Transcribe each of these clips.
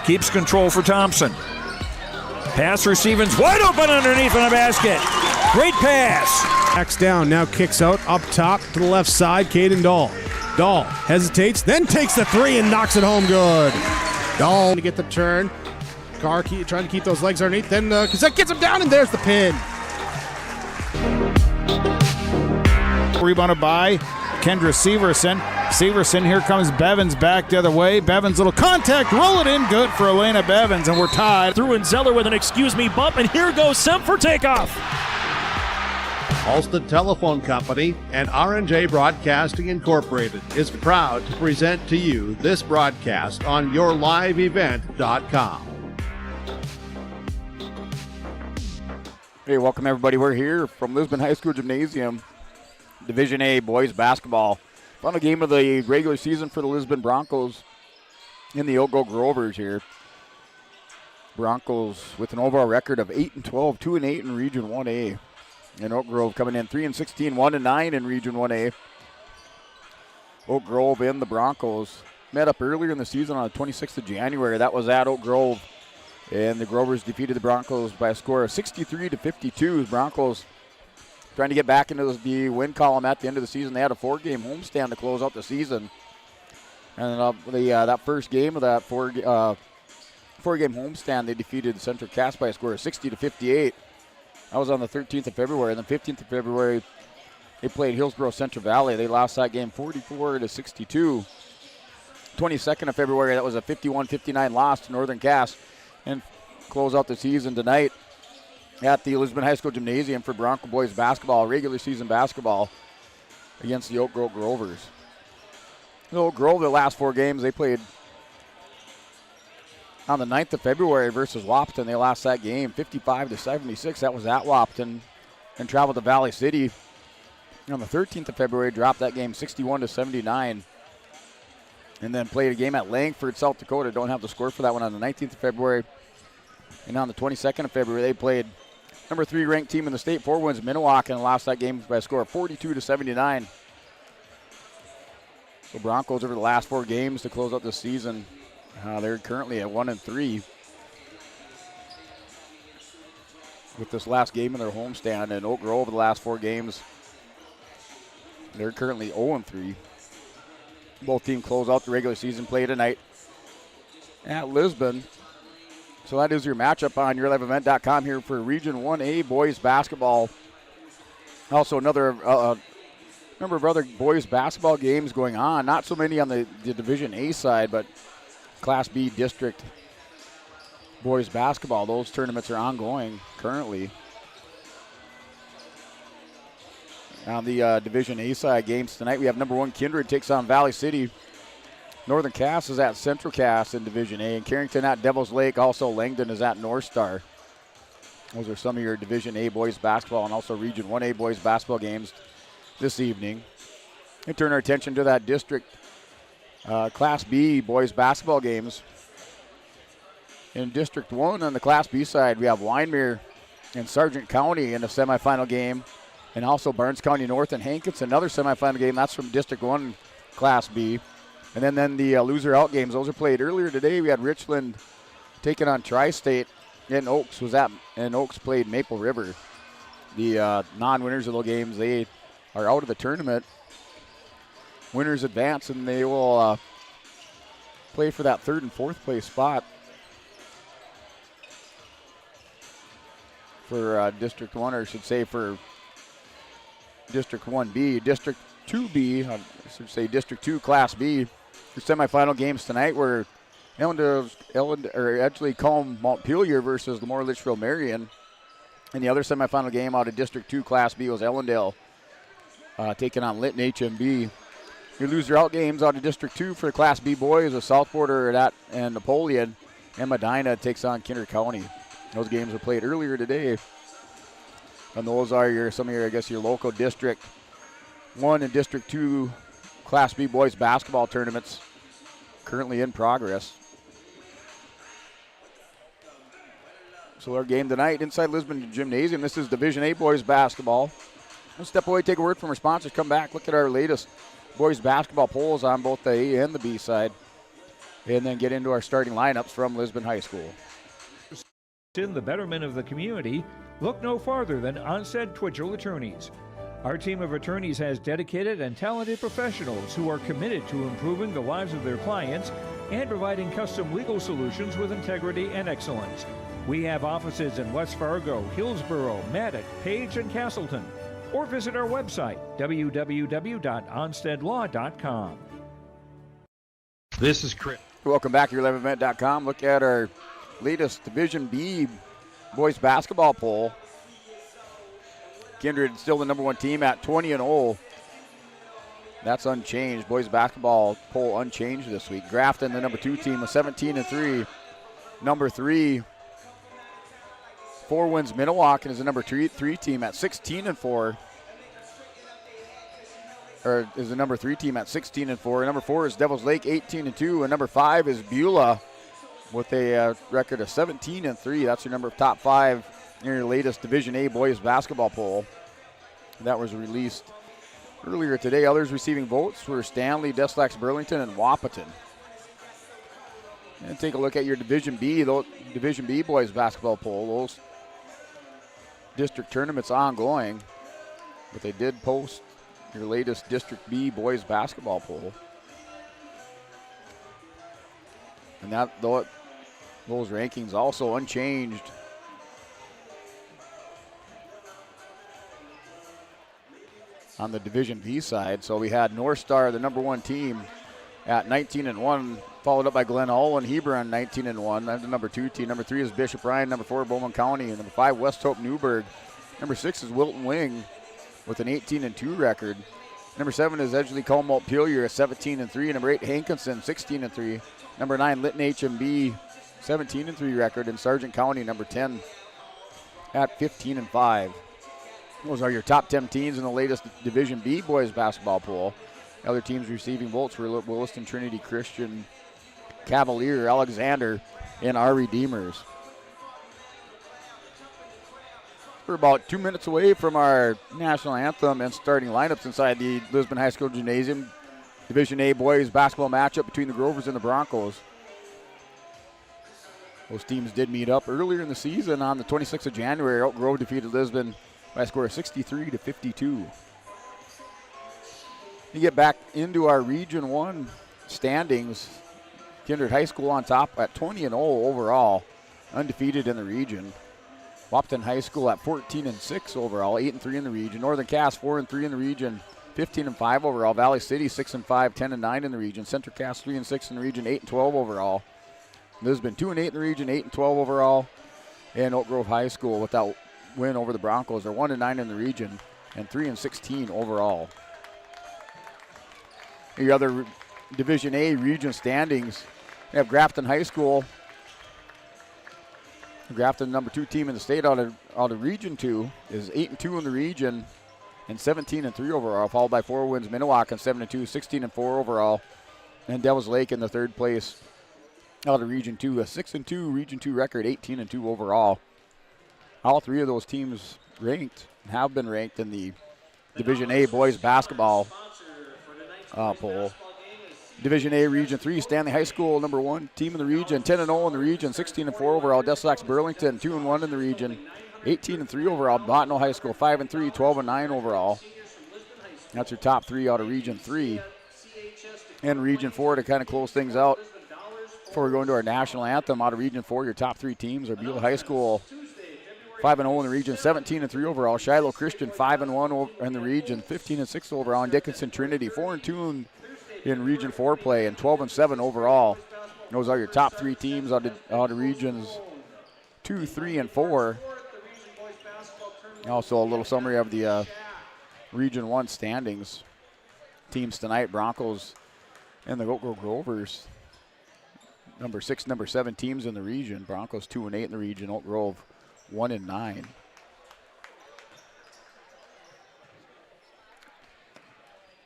Keeps control for Thompson. Pass receiving's wide open underneath in the basket. Great pass. Backs down, now kicks out up top to the left side. Caden Dahl. Dahl hesitates, then takes the three and knocks it home good. Dahl to get the turn. Carr trying to keep those legs underneath. Then Cassette gets him down, and there's the pin. Rebounded by Kendra Severson. Severson, here comes Bevins back the other way. Bevins, little contact, roll it in, good for Elena Bevins, and we're tied. Through and Zeller with an excuse me bump, and here goes Semp for takeoff. Alston Telephone Company and R&J Broadcasting Incorporated is proud to present to you this broadcast on yourliveevent.com. Hey, welcome everybody. We're here from Lisbon High School Gymnasium, Division A boys basketball. Final game of the regular season for the Lisbon Broncos in the Oak Grove Grovers here. Broncos with an overall record of 8-12, 2-8 in Region 1A. And Oak Grove coming in 3-16, 1-9 in Region 1A. Oak Grove and the Broncos met up earlier in the season on the 26th of January. That was at Oak Grove. And the Grovers defeated the Broncos by a score of 63-52. The Broncos trying to get back into the win column at the end of the season. They had a 4-game homestand to close out the season. And that first game of that four-game homestand, they defeated Central Cass by a score of 60-58. That was on the 13th of February. And the 15th of February, they played Hillsborough Central Valley. They lost that game 44-62. 22nd of February, that was a 51-59 loss to Northern Cass. And close out the season tonight at the Lisbon High School Gymnasium for Bronco boys basketball, regular season basketball against the Oak Grove Grovers. The Oak Grove, the last 4 games, they played on the 9th of February versus Wapton. They lost that game 55-76. That was at Wapton, and traveled to Valley City on the 13th of February, dropped that game 61-79. And then played a game at Langford, South Dakota. Don't have the score for that one on the 19th of February. And on the 22nd of February, they played number 3 ranked team in the state, Fort Wayne, Minnewaca, and lost that game by a score of 42-79. So Broncos over the last 4 games to close out the season, they're currently at 1-3 with this last game in their homestand. And Oak Grove over the last 4 games, they're currently 0-3. Both teams close out the regular season play tonight at Lisbon. So that is your matchup on yourliveevent.com here for Region 1A boys basketball. Also another number of other boys basketball games going on. Not so many on the Division A side, but Class B district boys basketball. Those tournaments are ongoing currently. On the Division A side games tonight, we have number 1 Kindred takes on Valley City. Northern Cass is at Central Cass in Division A, and Carrington at Devils Lake. Also Langdon is at North Star. Those are some of your Division A boys basketball and also Region 1A boys basketball games this evening. We turn our attention to that district Class B boys basketball games. In District 1 on the Class B side, we have Wyndmere and Sargent County in the semifinal game. And also Barnes County North and Hankins, another semifinal game. That's from District 1 Class B. And then the loser out games, those are played earlier today. We had Richland taking on Tri-State, and Oaks played Maple River. The non-winners of those games, they are out of the tournament. Winners advance, and they will play for that 3rd and 4th place spot for District 1, or I should say for District 1B. District 2B, I should say District 2 Class B. Your semifinal games tonight were Edgeley Combe Montpelier versus Lemoore Litchfield Marion. And the other semifinal game out of District 2 Class B was Ellendale taking on Lytton HMB. Your loser out games out of District 2 for the Class B boys are South Border and Napoleon. And Medina takes on Kinder County. Those games were played earlier today. And those are some of your local District 1 and District 2 Class B boys basketball tournaments currently in progress. So our game tonight inside Lisbon Gymnasium. This is Division A boys basketball. We'll step away, take a word from our sponsors, come back, look at our latest boys basketball polls on both the A and the B side. and then get into our starting lineups from Lisbon High School. In the betterment of the community, look no farther than Onstead Twitchell Attorneys. Our team of attorneys has dedicated and talented professionals who are committed to improving the lives of their clients and providing custom legal solutions with integrity and excellence. We have offices in West Fargo, Hillsborough, Maddox, Page, and Castleton. Or visit our website, www.onsteadlaw.com. This is Chris. Welcome back to your11event.com. Look at our latest Division B boys basketball poll. Kindred still the number one team at 20-0. That's unchanged. Boys basketball poll unchanged this week. Grafton, the number 2 team, with 17-3. Number 3, 4 wins Minnewacan is the number 3 team at 16-4. Or is the number 3 team at 16-4. Number 4 is Devils Lake, 18-2. And number 5 is Beulah with a record of 17-3. That's your top 5 in your latest Division A boys basketball poll. That was released earlier today. Others receiving votes were Stanley, Deslax, Burlington, and Wahpeton. And take a look at your Division B boys basketball poll. Those district tournaments ongoing, but they did post your latest District B boys basketball poll. And those rankings also unchanged. On the Division B side, so we had North Star, the number 1 team, at 19-1, followed up by Glen Ullin, Hebron, 19-1. That's the number 2 team. Number 3 is Bishop Ryan. Number 4, Bowman County. And number 5, West Hope Newburgh. Number 6 is Wilton Wing with an 18-2 record. Number 7 is Edgley Como Montpelier, 17-3. Number 8, Hankinson, 16-3. Number 9, Lytton HMB, 17-3 record. And Sargent County, number 10, at 15-5. Those are your top 10 teams in the latest Division B boys basketball poll. Other teams receiving votes were Williston Trinity Christian, Cavalier, Alexander, and our Redeemers. We're about 2 minutes away from our national anthem and starting lineups inside the Lisbon High School Gymnasium. Division A boys basketball matchup between the Grovers and the Broncos. Those teams did meet up earlier in the season on the 26th of January. Elk Grove defeated Lisbon by a score of 63-52. You get back into our Region 1 standings. Kindred High School on top at 20-0 overall, undefeated in the region. Wahpeton High School at 14-6 overall, 8-3 in the region. Northern Cass 4-3 in the region, 15-5 overall. Valley City 6-5, 10-9 in the region. Central Cass 3-6 in the region, 8-12 overall. Lisbon 2-8 in the region, 8-12 overall. And Oak Grove High School without win over the Broncos are 1-9 in the region and 3-16 overall. Your other Division A region standings, we have Grafton High School. Grafton, number 2 team in the state out of Region 2, is 8-2 in the region and 17-3 overall, followed by 4 wins Minnewacan, 7-2, 16-4 overall. And Devils Lake in the 3rd place out of Region 2, a 6-2 Region 2 record, 18-2 overall. All 3 of those teams ranked, have been ranked in the Division A boys basketball poll. Division A Region 3, Stanley High School, number 1 team in the region, 10-0 in the region, 16-4 overall. Deslax Burlington, 2-1 in the region, 18-3 overall. Botno High School, 5-3, 12-9 overall. That's your top 3 out of Region 3. And Region 4 to kind of close things out before we go into our national anthem. Out of Region 4, your top 3 teams are Beulah High School, 5-0 in the region, 17-3 overall. Shiloh Christian, 5-1 in the region, 15-6 overall. And Dickinson Trinity, 4-2 in Region 4 play and 12-7 overall. Those are your top 3 teams out of Regions 2, 3, and 4. Also a little summary of the Region 1 standings. Teams tonight, Broncos and the Oak Grove Grovers. Number 6, number 7 teams in the region. Broncos 2-8 in the region. Oak Grove 1-9.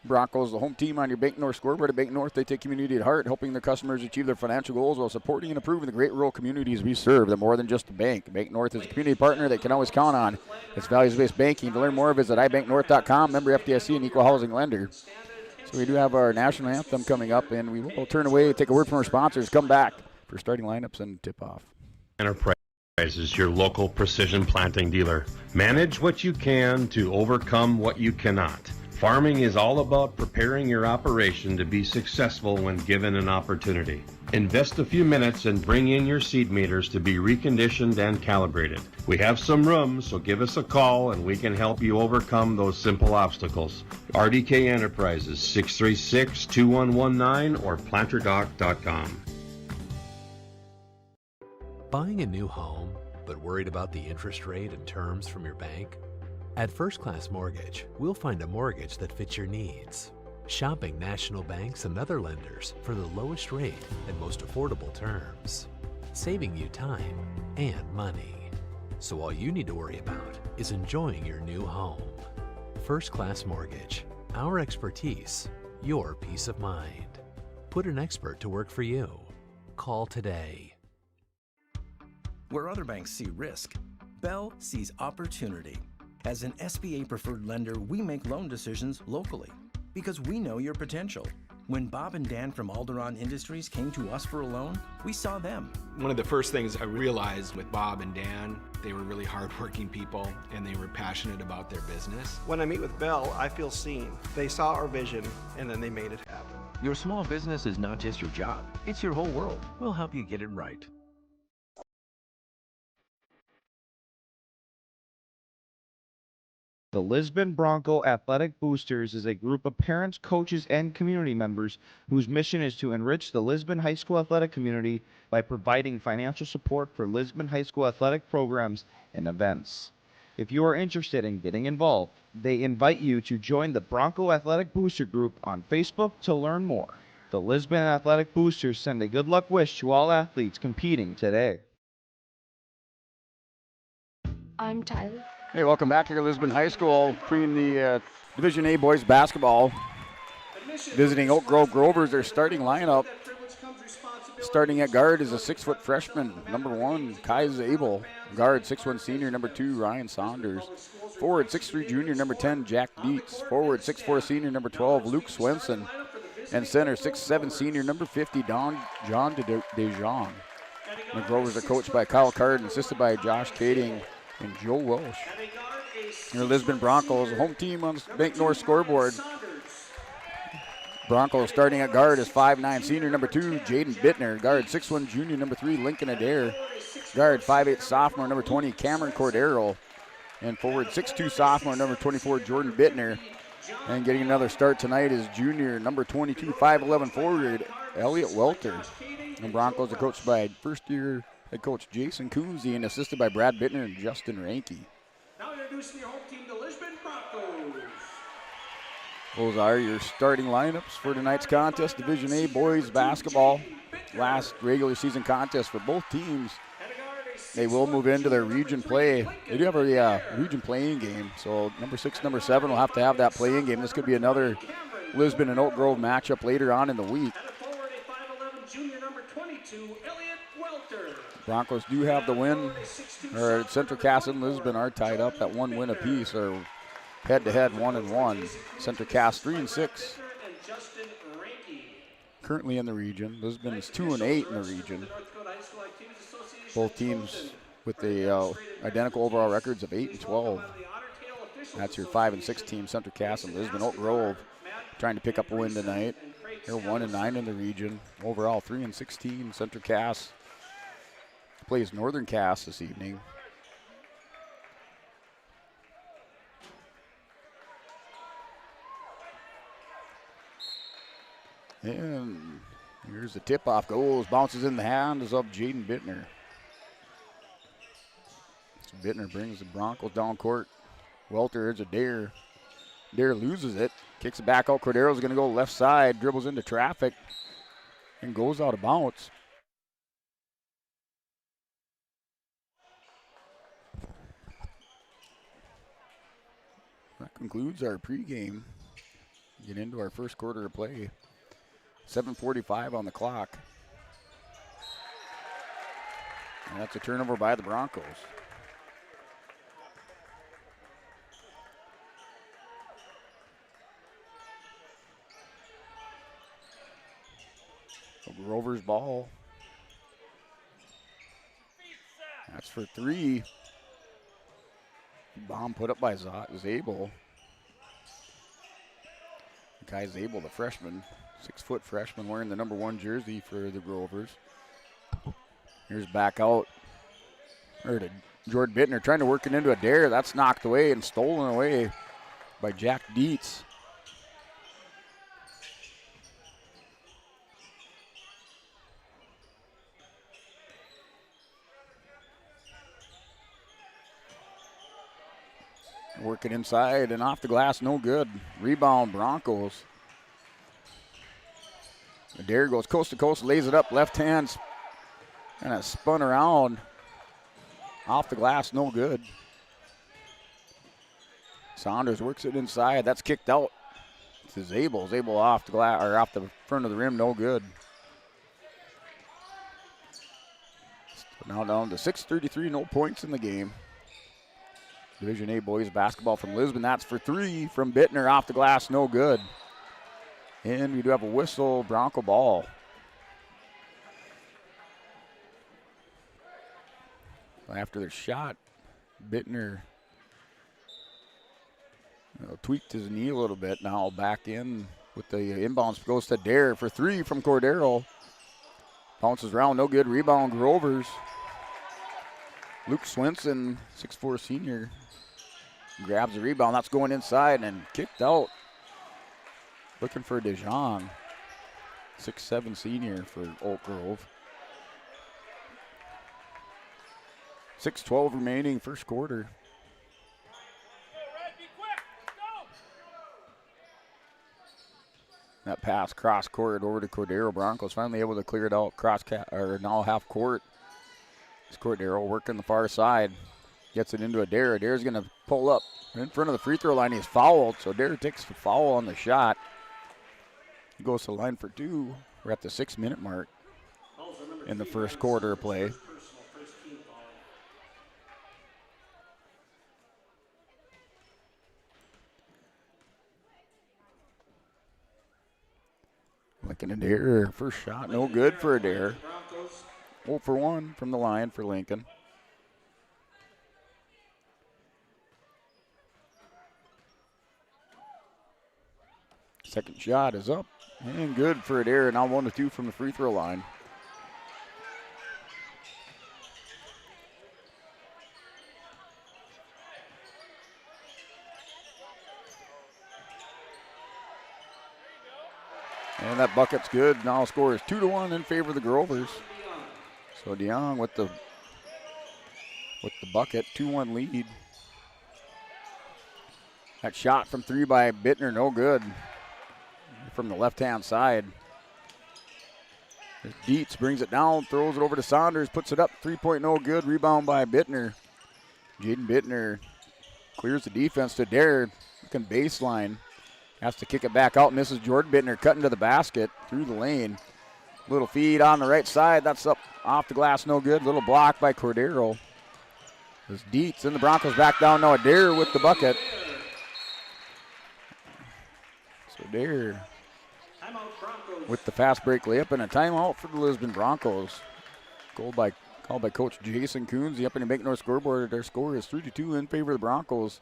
Broncos, the home team on your Bank North scoreboard. At Bank North, they take community at heart, helping their customers achieve their financial goals while supporting and improving the great rural communities we serve. They're more than just a bank. Bank North is a community partner they can always count on. It's values-based banking. To learn more, visit ibanknorth.com. Member FDIC and equal housing lender. So we do have our national anthem coming up, and we will turn away, take a word from our sponsors, come back for starting lineups and tip-off. Enterprises, your local precision planting dealer. Manage what you can to overcome what you cannot. Farming is all about preparing your operation to be successful when given an opportunity. Invest a few minutes and bring in your seed meters to be reconditioned and calibrated. We have some room, so give us a call and we can help you overcome those simple obstacles. RDK Enterprises, 636-2119 or planterdoc.com. Buying a new home, but worried about the interest rate and terms from your bank? At First Class Mortgage, we'll find a mortgage that fits your needs. Shopping national banks and other lenders for the lowest rate and most affordable terms. Saving you time and money. So all you need to worry about is enjoying your new home. First Class Mortgage. Our expertise, your peace of mind. Put an expert to work for you. Call today. Where other banks see risk, Bell sees opportunity. As an SBA preferred lender, we make loan decisions locally because we know your potential. When Bob and Dan from Alderon Industries came to us for a loan, we saw them. One of the first things I realized with Bob and Dan, they were really hardworking people and they were passionate about their business. When I meet with Bell, I feel seen. They saw our vision and then they made it happen. Your small business is not just your job, it's your whole world. We'll help you get it right. The Lisbon Bronco Athletic Boosters is a group of parents, coaches, and community members whose mission is to enrich the Lisbon High School athletic community by providing financial support for Lisbon High School athletic programs and events. If you are interested in getting involved, they invite you to join the Bronco Athletic Booster Group on Facebook to learn more. The Lisbon Athletic Boosters send a good luck wish to all athletes competing today. I'm Tyler. Hey, welcome back here at Lisbon High School. Between the Division A boys basketball, visiting Oak Grove Grovers, their starting lineup. Starting at guard is a 6-foot freshman, number 1, Kai Zabel. Guard, 6'1" senior, number 2, Ryan Saunders. Forward, 6'3" junior, number 10, Jack Dietz. Forward, 6'4" senior, number 12, Luke Swenson. And center, 6'7" senior, number 50, John DeJong. The Grovers are coached by Kyle Card, assisted by Josh Kading and Joe Welsh. Your Lisbon Broncos, home team on the Bank North scoreboard. Broncos starting at guard is 5'9" senior, number 2, Jaden Bittner. Guard, 6'1" junior, number 3, Lincoln Adair. Guard, 5'8" sophomore, number 20, Cameron Cordero. And forward, 6'2" sophomore, number 24, Jordan Bittner. And getting another start tonight is junior, number 22, 5'11" forward, Elliot Welter. The Broncos are coached by first-year head coach Jason Coonsey and assisted by Brad Bittner and Justin Ranke. Now introducing your home team, the Lisbon Broncos. Those are your starting lineups for tonight's contest. Division A boys basketball. Last regular season contest for both teams. They will move into their region play. They do have a region playing game, so number 6, number 7 will have to have that playing game. This could be another Lisbon and Oak Grove matchup later on in the week. Broncos do have the win. Central Cass and Lisbon are tied up at 1 win apiece, or head-to-head 1-1. Central Cass 3-6. Currently in the region. Lisbon is 2-8 in the region. Both teams with the identical overall records of 8-12. That's your 5-6 team, Central Cass and Lisbon. Oak Grove trying to pick up a win tonight. They're 1-9 in the region. Overall 3-16. Central Cass plays Northern Cass this evening. And here's the tip-off. Goes, bounces in the hands of Jaden Bittner. So Bittner brings the Broncos down court. Welter is a Dare. Dare loses it. Kicks it back out. Cordero's going to go left side. Dribbles into traffic. And goes out of bounds. That concludes our pregame. Get into our first quarter of play. 7:45 on the clock. And that's a turnover by the Broncos. Grover's ball. That's for 3. Bomb put up by Zabel. Kai Zabel, the freshman, 6-foot freshman, wearing the number 1 jersey for the Grovers. Here's back out. To Jordan Bittner trying to work it into a dare. That's knocked away and stolen away by Jack Dietz. Working inside and off the glass, no good. Rebound, Broncos. Adair goes coast to coast, lays it up, left hand, kind of spun around. Off the glass, no good. Saunders works it inside, that's kicked out. It's Zabel. Zabel off the glass, or off the front of the rim, no good. So now down to 6:33, no points in the game. Division A boys basketball from Lisbon. That's for 3 from Bittner, off the glass, no good. And we do have a whistle, Bronco ball. After the shot, Bittner tweaked his knee a little bit. Now back in with the inbounds, goes to Dare for 3 from Cordero. Bounces around, no good. Rebound, Grovers. Luke Swenson, 6'4" senior, grabs the rebound. That's going inside and kicked out. Looking for DeJong, 6'7" senior for Oak Grove. 6:12 remaining, first quarter. That pass cross court over to Cordero. Broncos finally able to clear it out. Now half court. Cordero working the far side. Gets it into Adair. Adair's going to pull up in front of the free throw line. He's fouled, so Adair takes the foul on the shot. He goes to the line for 2. We're at the 6-minute mark in the first quarter of play. Lincoln Adair, first shot, no good for Adair. 0 for 1 from the line for Lincoln. Second shot is up and good for Adair. Now 1 to 2 from the free throw line. And that bucket's good. Now score is 2-1 in favor of the Grovers. So DeYoung with the bucket, 2-1 lead. That shot from 3 by Bittner, no good. From the left-hand side. Dietz brings it down, throws it over to Saunders, puts it up, 3-point, no good. Rebound by Bittner. Jaden Bittner clears the defense to Dare, looking baseline. Has to kick it back out, misses Jordan Bittner, cutting to the basket through the lane. Little feed on the right side, that's up off the glass, no good. Little block by Cordero. There's Dietz, and the Broncos back down now. Adair with the bucket. So Adair with the fast break layup and a timeout for the Lisbon Broncos. Called by Coach Jason Coons. The Up and Bank North scoreboard, their score is 3-2 in favor of the Broncos.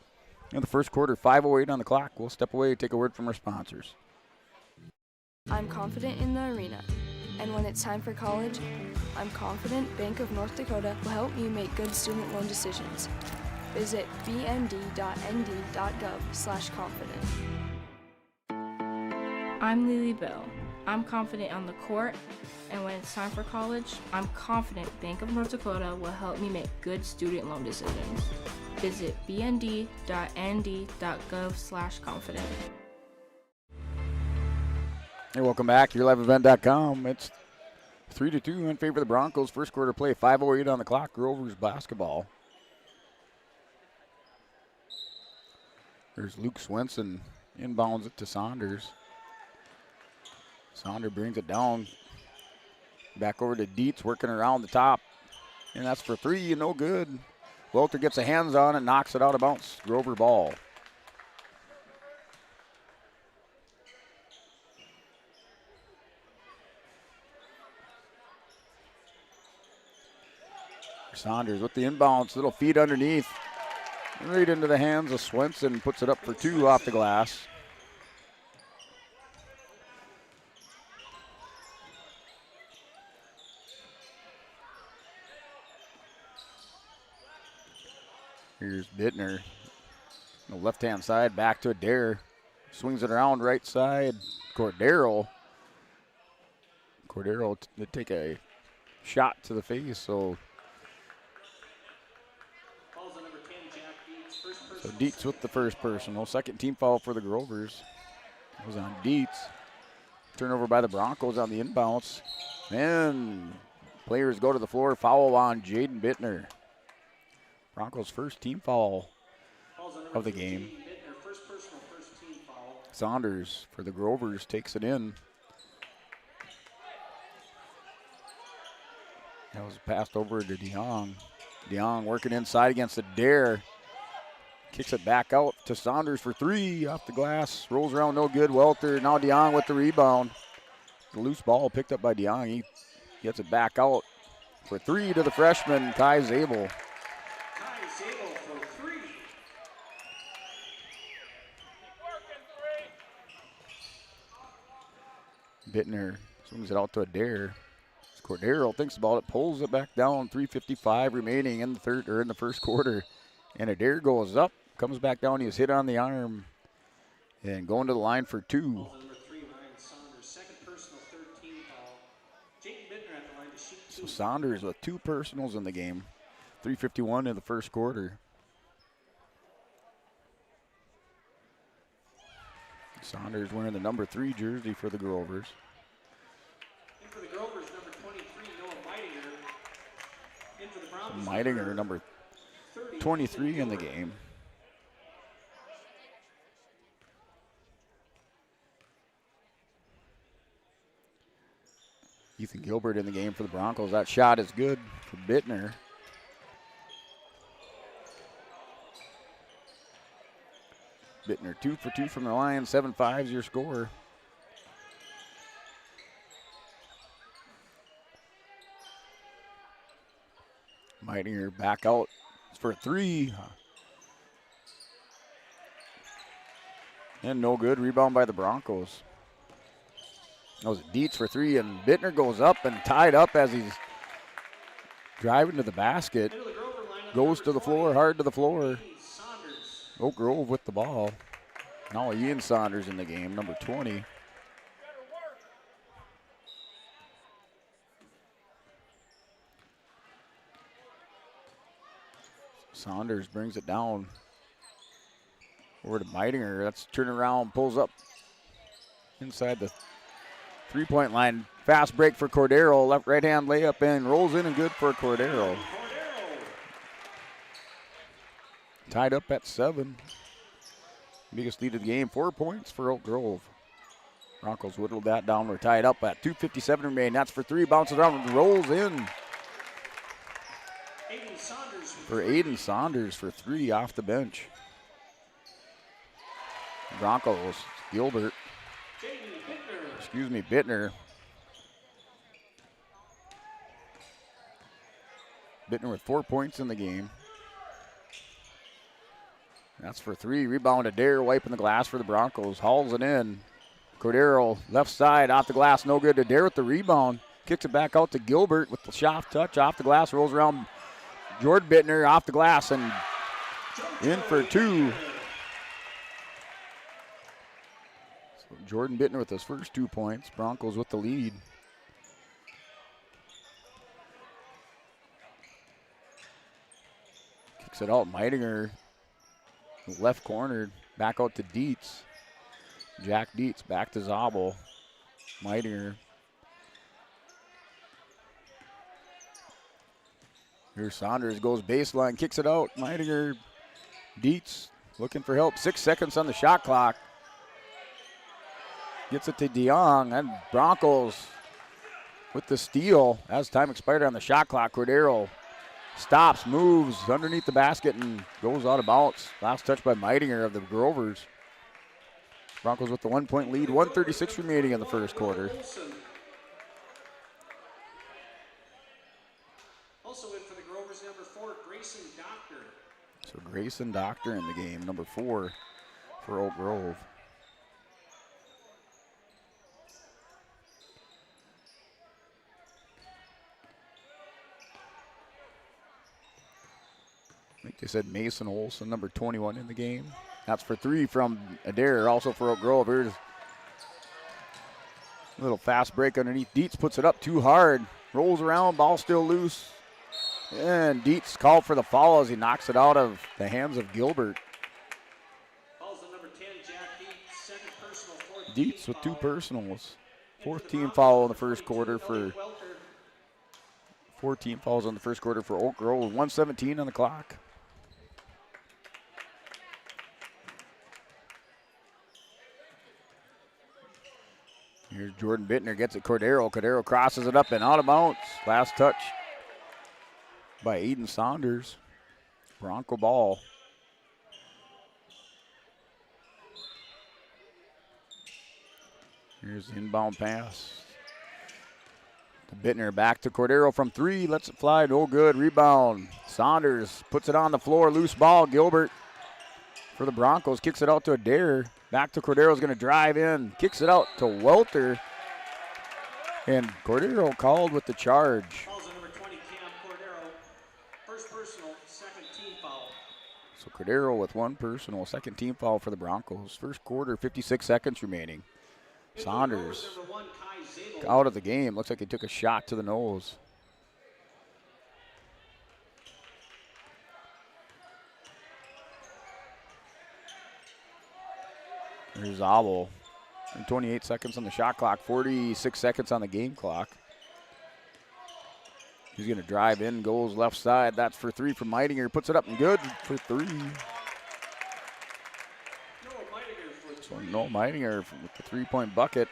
In the first quarter, 5:08 on the clock. We'll step away and take a word from our sponsors. I'm confident in the arena. And when it's time for college, I'm confident Bank of North Dakota will help you make good student loan decisions. Visit bnd.nd.gov/confident. I'm Lily Bell. I'm confident on the court, and when it's time for college, I'm confident Bank of North Dakota will help me make good student loan decisions. Visit bnd.nd.gov/confident. Hey, welcome back. YourLiveEvent.com. It's 3-2 in favor of the Broncos. First quarter play, 5:08 on the clock. Grovers basketball. There's Luke Swenson. Inbounds it to Saunders. Saunders brings it down. Back over to Dietz, working around the top. And that's for 3, no good. Welter gets a hands on it, knocks it out of bounds. Grover ball. Saunders with the inbounds, little feet underneath. Right into the hands of Swenson, puts it up for 2 off the glass. Here's Bittner. The left-hand side, back to Adair. Swings it around right side. Cordero to take a shot to the face, so Dietz with the first personal. Second team foul for the Grovers. It was on Dietz. Turnover by the Broncos on the inbounds. And players go to the floor. Foul on Jaden Bittner. Broncos' first team foul of the game. Saunders for the Grovers takes it in. That was passed over to DeYoung. DeYoung working inside against Adair. Kicks it back out to Saunders for 3 off the glass. Rolls around, no good. Welter, now DeYoung with the rebound. The loose ball picked up by DeYoung. He gets it back out for 3 to the freshman, Kai Zabel. Bittner swings it out to Adair. Cordero thinks about it, pulls it back down. 3:55 remaining in the first quarter. And Adair goes up, comes back down. He was hit on the arm and going to the line for 2. So Saunders with 2 personals in the game. 3:51 in the first quarter. Saunders wearing the number 3 jersey for the Grovers. And for the Grovers, number 23, Noah Meidinger. And for the Browns, Meidinger, number 23 in the game. Ethan Gilbert in the game for the Broncos. That shot is good for Bittner. Bittner 2 for 2 from the line. 7-5 is your score. Meidinger back out for 3. And no good. Rebound by the Broncos. That was Dietz for 3, and Bittner goes up and tied up as he's driving to the basket. Goes to the floor, hard to the floor. Oak Grove with the ball. Now Ian Saunders in the game, number 20. Saunders brings it down over to Meidinger. That's turning around, pulls up inside the 3-point line. Fast break for Cordero. Left right hand layup in, rolls in and good for Cordero. Tied up at 7. Biggest lead of the game, 4 points for Oak Grove. Broncos whittled that down. We're tied up at 2:57 remaining. That's for 3. Bounces around and rolls in. For Aiden Saunders for 3 off the bench. Broncos, Gilbert. Bittner. Bittner with 4 points in the game. That's for 3. Rebound Adair, wiping the glass for the Broncos. Hauls it in. Cordero, left side, off the glass, no good. Adair with the rebound. Kicks it back out to Gilbert with the soft touch, off the glass, rolls around Jordan Bittner, off the glass, and in for 2. So Jordan Bittner with his first 2 points. Broncos with the lead. Kicks it out, Meidinger. Left corner, back out to Dietz. Jack Dietz back to Zabel. Meidinger. Here Saunders goes baseline, kicks it out. Meidinger, Dietz looking for help. 6 seconds on the shot clock. Gets it to DeYoung, and Broncos with the steal as time expired on the shot clock. Cordero stops, moves underneath the basket, and goes out of bounds. Last touch by Meidinger of the Grovers. Broncos with the 1-point lead, 1:36 remaining in the first quarter. Also in for the Grovers, So Grayson Doctor in the game, number 4 for Oak Grove. I think they said Mason Olson, number 21 in the game. That's for 3 from Adair, also for Oak Grove. Here's a little fast break underneath. Dietz puts it up too hard. Rolls around, ball still loose. And Dietz called for the foul as he knocks it out of the hands of Gilbert. Dietz with 2 personals. 4th team foul in the first quarter for 14 fouls in the first quarter for Oak Grove. 1:17 on the clock. Here's Jordan Bittner, gets it Cordero. Cordero crosses it up and out of bounds. Last touch by Aiden Saunders. Bronco ball. Here's the inbound pass. To Bittner, back to Cordero from 3. Lets it fly, no good. Rebound. Saunders puts it on the floor. Loose ball. Gilbert for the Broncos. Kicks it out to Adair. Back to Cordero's going to drive in. Kicks it out to Welter. And Cordero called with the charge. So Cordero with 1 personal, 2nd team foul for the Broncos. First quarter, 56 seconds remaining. Saunders out of the game. Looks like he took a shot to the nose. There's Zabel. And 28 seconds on the shot clock, 46 seconds on the game clock. He's going to drive in, goes left side. That's for 3 from Meidinger. Puts it up and good for 3. So Noah Meidinger with the 3-point bucket.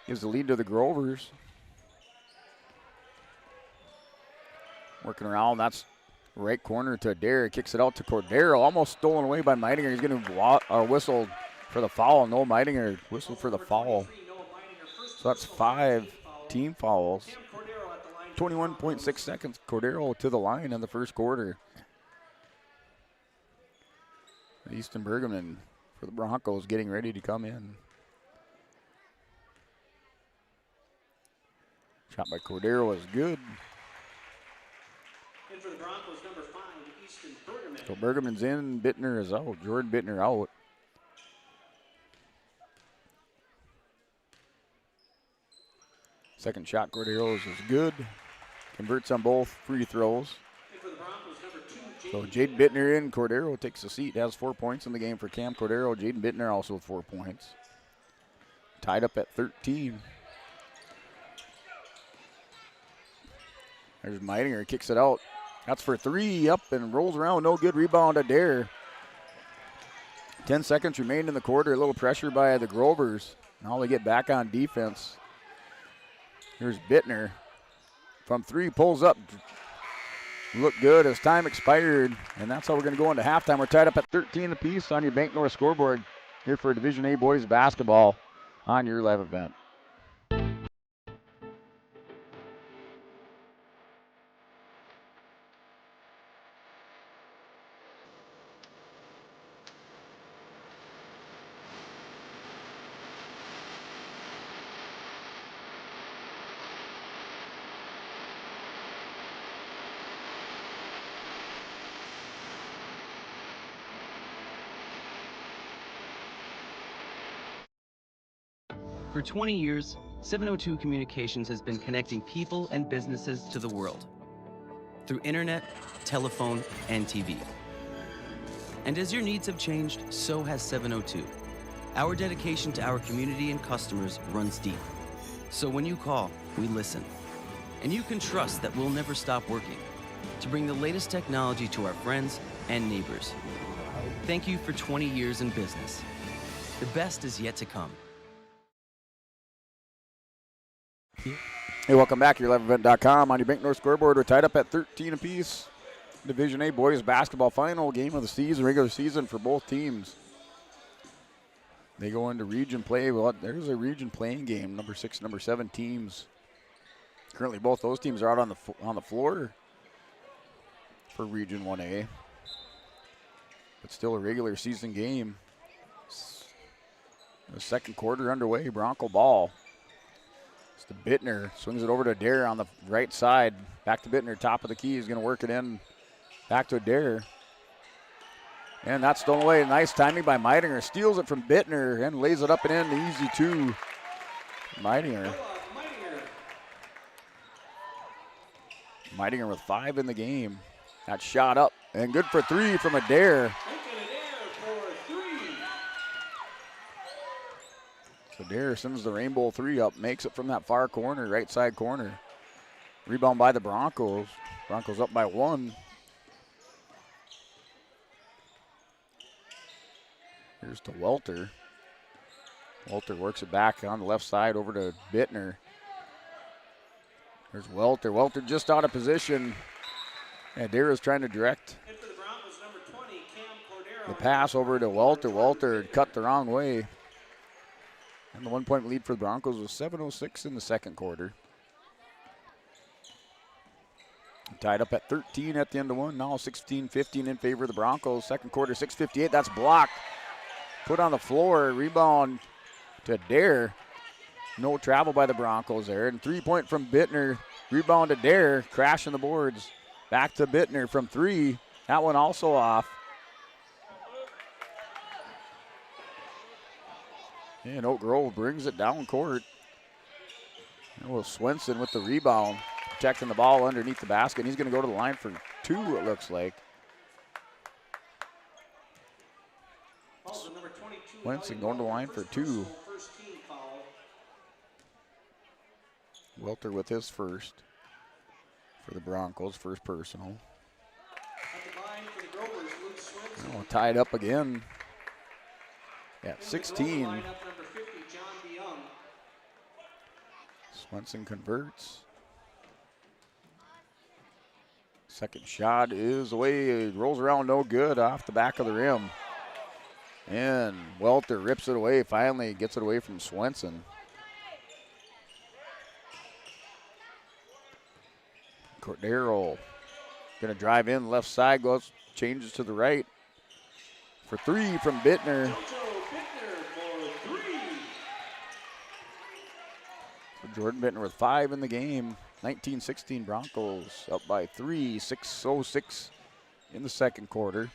Gives the lead to the Grovers. Working around, that's right corner to Adair. Kicks it out to Cordero. Almost stolen away by Meidinger. He's going to whistle for the foul. Noah Meidinger whistled for the foul. So that's 5 team fouls. 21.6 seconds. Cordero to the line in the first quarter. Easton Bergman for the Broncos getting ready to come in. Shot by Cordero is good. And for the Broncos, number 5, Easton Bergman. So Bergman's in, Bittner is out. Jordan Bittner out. Second shot, Cordero's is good. Converts on both free throws. And for the Broncos, number 2, So Jaden Bittner in, Cordero takes a seat, has 4 points in the game for Cam Cordero. Jaden Bittner also with 4 points. Tied up at 13. There's Meidinger, kicks it out. That's for 3, up and rolls around, no good. Rebound Adair. 10 seconds remain in the quarter, a little pressure by the Grovers. Now they get back on defense. Here's Bittner. From 3, pulls up. Look good as time expired, and that's how we're going to go into halftime. We're tied up at 13 apiece on your Bank North scoreboard here for Division A boys basketball on your live event. For 20 years, 702 Communications has been connecting people and businesses to the world through internet, telephone, and TV. And as your needs have changed, so has 702. Our dedication to our community and customers runs deep. So when you call, we listen. And you can trust that we'll never stop working to bring the latest technology to our friends and neighbors. Thank you for 20 years in business. The best is yet to come. Hey, welcome back to YourLiveEvent.com. On your Bank North scoreboard, we're tied up at 13 apiece. Division A boys basketball final game of the season, regular season for both teams. They go into region play. Well, there's a region playing game. Number 6, number 7 teams. Currently, both those teams are out on the floor. for Region 1A. But still a regular season game. The second quarter underway, Bronco ball. It's to Bittner, swings it over to Adair on the right side. Back to Bittner, top of the key, he's gonna work it in. Back to Adair. And that's stolen away. Nice timing by Meidinger. Steals it from Bittner and lays it up and in. The easy two. Meidinger. Meidinger with 5 in the game. That shot up and good for 3 from Adair. So Adair sends the rainbow 3 up, makes it from that far corner, right side corner. Rebound by the Broncos. Broncos up by 1. Here's to Welter. Welter works it back on the left side over to Bittner. There's Welter. Welter just out of position. And Adair is trying to direct the pass over to Welter. Welter cut the wrong way. And the 1-point lead for the Broncos was 7:06 in the second quarter. Tied up at 13 at the end of 1. Now 16-15 in favor of the Broncos. Second quarter, 6:58. That's blocked. Put on the floor. Rebound to Adair. No travel by the Broncos there. And 3-point from Bittner. Rebound to Adair. Crashing the boards. Back to Bittner from 3. That one also off. And Oak Grove brings it down court. And Will Swenson with the rebound. Protecting the ball underneath the basket. He's going to go to the line for 2, it looks like. Swenson going to the line for 2. Welter with his first for the Broncos, first personal. Oh, tied up again at 16. Swenson converts. Second shot is away. It rolls around no good off the back of the rim. And Welter rips it away. Finally gets it away from Swenson. Cordero gonna drive in left side, goes, changes to the right for 3 from Bittner. So Jordan Bittner with 5 in the game. 19-16 Broncos up by 3, 6:06 in the second quarter.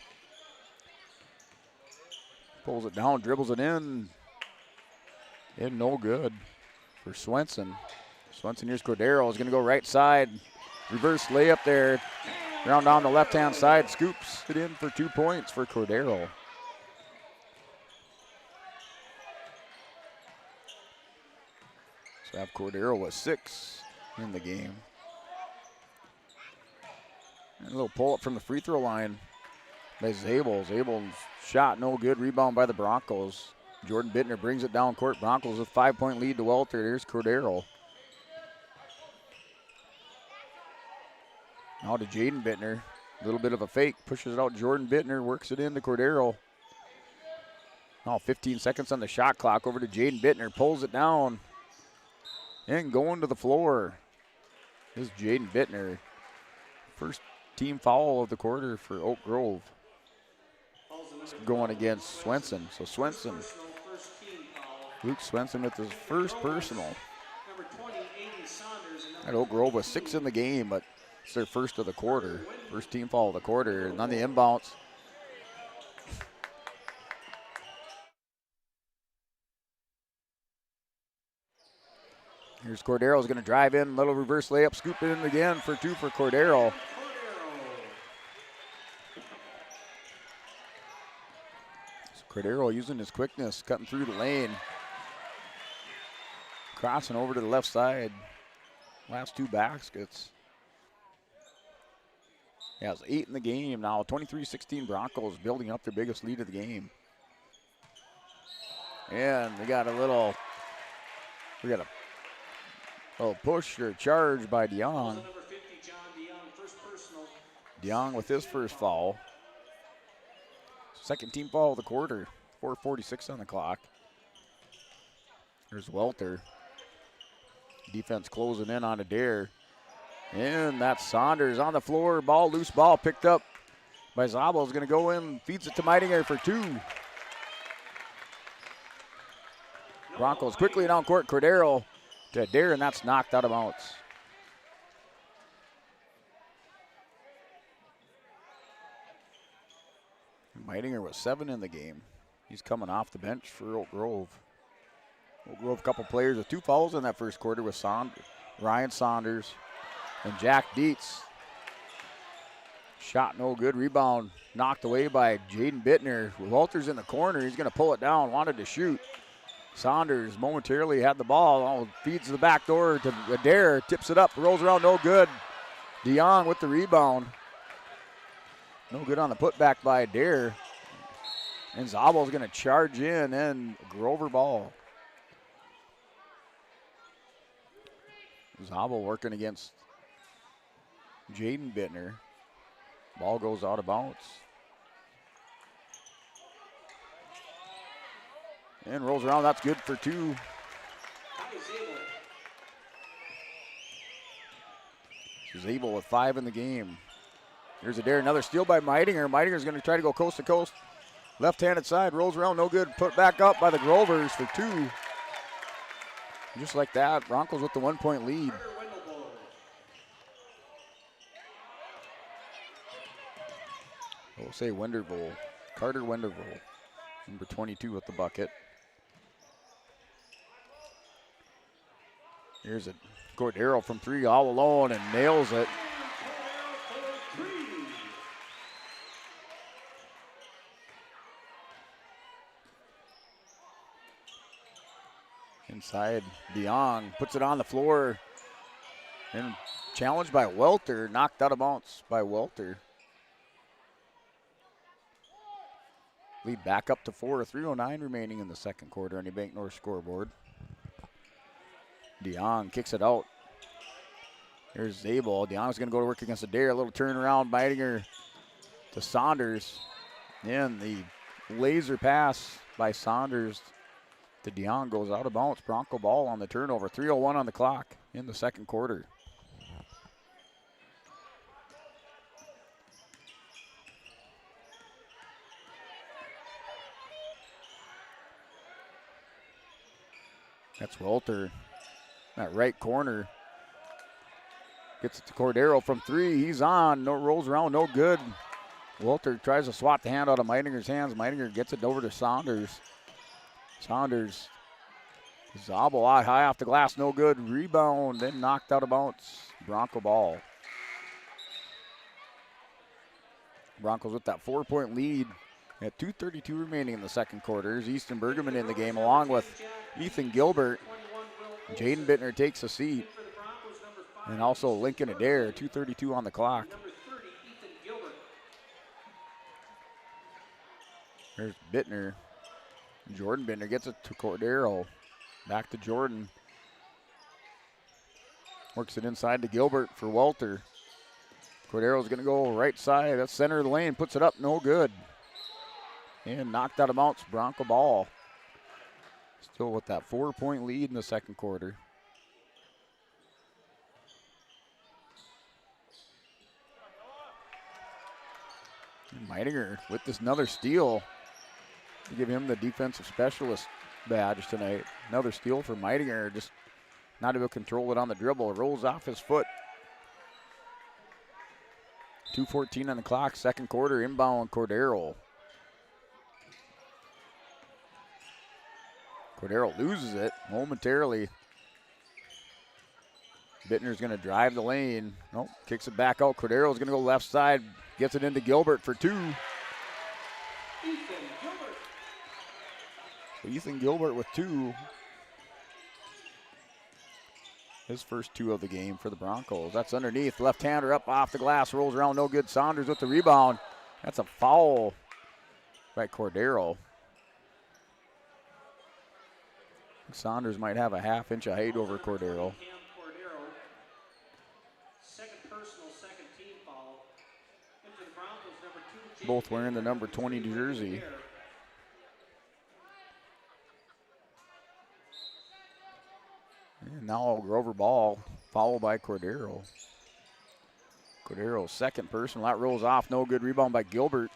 Pulls it down, dribbles it in. And no good for Swenson. Swenson, here's Cordero, is gonna go right side. Reverse layup there. Round down the left-hand side, scoops it in for 2 points for Cordero. So have Cordero with 6 in the game. And a little pull-up from the free throw line by Zabel. Zabel's shot no good, rebound by the Broncos. Jordan Bittner brings it down court. Broncos with 5-point lead to Welter. There's Cordero. Now to Jaden Bittner. A little bit of a fake. Pushes it out. Jordan Bittner works it into Cordero. Now 15 seconds on the shot clock. Over to Jaden Bittner. Pulls it down. And going to the floor is Jaden Bittner. First team foul of the quarter for Oak Grove. Going against Swenson. So Swenson. Luke Swenson with his first personal. At Oak Grove with 6 in the game, but it's their first of the quarter. First team foul of the quarter. And on the inbounds. Here's Cordero, is going to drive in, little reverse layup, scoop it in again for 2 for Cordero. So Cordero using his quickness, cutting through the lane. Crossing over to the left side. Last 2 baskets. He has 8 in the game now. 23-16 Broncos building up their biggest lead of the game. And we got a little push or charge by DeYoung. DeYoung with his first foul. Second team foul of the quarter. 4:46 on the clock. Here's Welter. Defense closing in on Adair. And that's Saunders on the floor. Loose ball picked up by Zabel. Is going to go in, feeds it to Meidinger for 2. Broncos quickly down court. Cordero to Adair, and that's knocked out of bounds. Meidinger was 7 in the game. He's coming off the bench for Oak Grove. Oak Grove, a couple players with 2 fouls in that first quarter with Ryan Saunders and Jack Dietz. Shot no good. Rebound knocked away by Jaden Bittner. Walters in the corner. He's going to pull it down. Wanted to shoot. Saunders momentarily had the ball. Feeds the back door to Adair. Tips it up. Rolls around. No good. DeYoung with the rebound. No good on the putback by Adair. And Zabel's going to charge in, and Grover ball. Zabel working against Jaden Bittner. Ball goes out of bounds. And rolls around. That's good for 2. Zabel with 5 in the game. Here's Adair. Another steal by Meidinger. Meidinger's going to try to go coast to coast. Left-handed side. Rolls around. No good. Put back up by the Grovers for 2. Just like that, Broncos with the 1-point lead. We'll say Wenderville. Carter Wenderville, number 22 with the bucket. Here's a Cordero from 3 all alone and nails it. Inside, DeYoung puts it on the floor and challenged by Welter, knocked out of bounds by Welter. Lead back up to 4, 3:09 remaining in the second quarter on your Bank North scoreboard. DeYoung kicks it out. Here's Zabel. DeYoung's going to go to work against Adair. A little turnaround, Meidinger to Saunders. And the laser pass by Saunders to DeYoung goes out of bounds. Bronco ball on the turnover. 3:01 on the clock in the second quarter. That's Welter. That right corner. Gets it to Cordero from 3. He's on. No, rolls around. No good. Welter tries to swat the hand out of Meidinger's hands. Meidinger gets it over to Saunders. Saunders. Zabel out high off the glass. No good. Rebound. Then knocked out of bounds. Bronco ball. Broncos with that 4-point lead. At 2:32 remaining in the second quarter. There's Easton Bergerman in the game along with Ethan Gilbert. Jaden Bittner takes a seat. And also Lincoln Adair, 2:32 on the clock. There's Bittner. Jordan Bittner gets it to Cordero. Back to Jordan. Works it inside to Gilbert for Welter. Cordero's going to go right side. That's center of the lane. Puts it up. No good. And knocked out of bounds. Bronco ball. Still with that 4-point lead in the second quarter. And Meidinger with this another steal to give him the defensive specialist badge tonight. Another steal for Meidinger. Just not able to control it on the dribble. It rolls off his foot. 2:14 on the clock. Second quarter. Inbound Cordero. Cordero loses it momentarily. Bittner's going to drive the lane. Nope, kicks it back out. Cordero's going to go left side. Gets it into Gilbert for 2. Ethan Gilbert with 2. His first 2 of the game for the Broncos. That's underneath. Left-hander up off the glass. Rolls around. No good. Saunders with the rebound. That's a foul by Cordero. Saunders might have a half-inch of height over Cordero. Both wearing the number 20 jersey. And now Grover ball, fouled by Cordero. Cordero's second personal. That rolls off. No good. Rebound by Gilbert.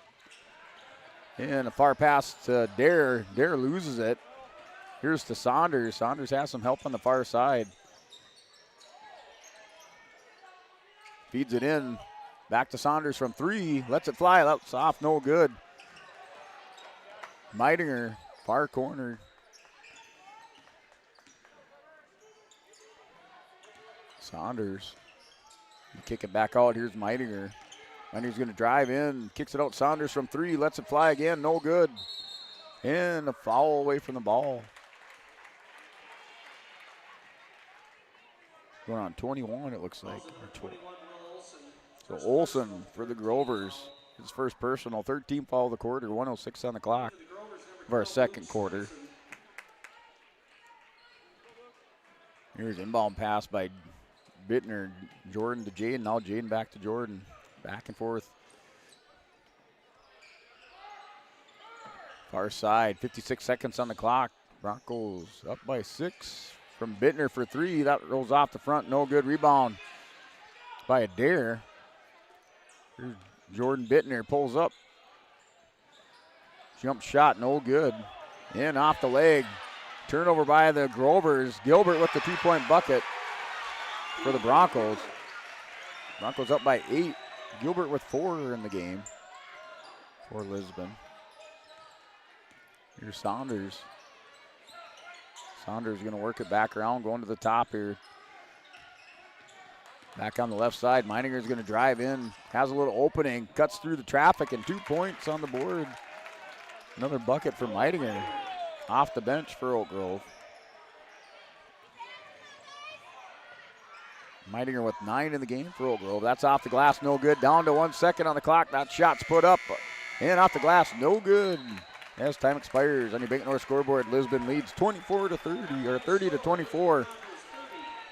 And a far pass to Dare. Dare loses it. Here's to Saunders. Saunders has some help on the far side. Feeds it in. Back to Saunders from 3. Lets it fly. That's off. No good. Meidinger, far corner. Saunders. Kick it back out. Here's Meidinger. Meininger's going to drive in. Kicks it out. Saunders from 3. Lets it fly again. No good. And a foul away from the ball. Going on 21, it looks like. So Olsen for the Grovers. His first personal. 13 foul of the quarter. 1:06 on the clock of our second quarter. Here's inbound pass by Bittner. Jordan to Jaden. Now Jaden back to Jordan. Back and forth. Far side. 56 seconds on the clock. Broncos up by 6. From Bittner for 3. That rolls off the front. No good. Rebound by Adair. Here's Jordan Bittner pulls up. Jump shot. No good. In off the leg. Turnover by the Grovers. Gilbert with the 2-point bucket for the Broncos. Broncos up by 8. Gilbert with 4 in the game for Lisbon. Here's Saunders. Saunders going to work it back around, going to the top here. Back on the left side. Meininger's going to drive in. Has a little opening. Cuts through the traffic and 2 points on the board. Another bucket for Meidinger. Off the bench for Oak Grove. Meidinger with 9 in the game for Oak Grove. That's off the glass, no good. Down to 1 second on the clock. That shot's put up. And off the glass, no good. As time expires on your Bank North scoreboard, Lisbon leads 24-30, or 30-24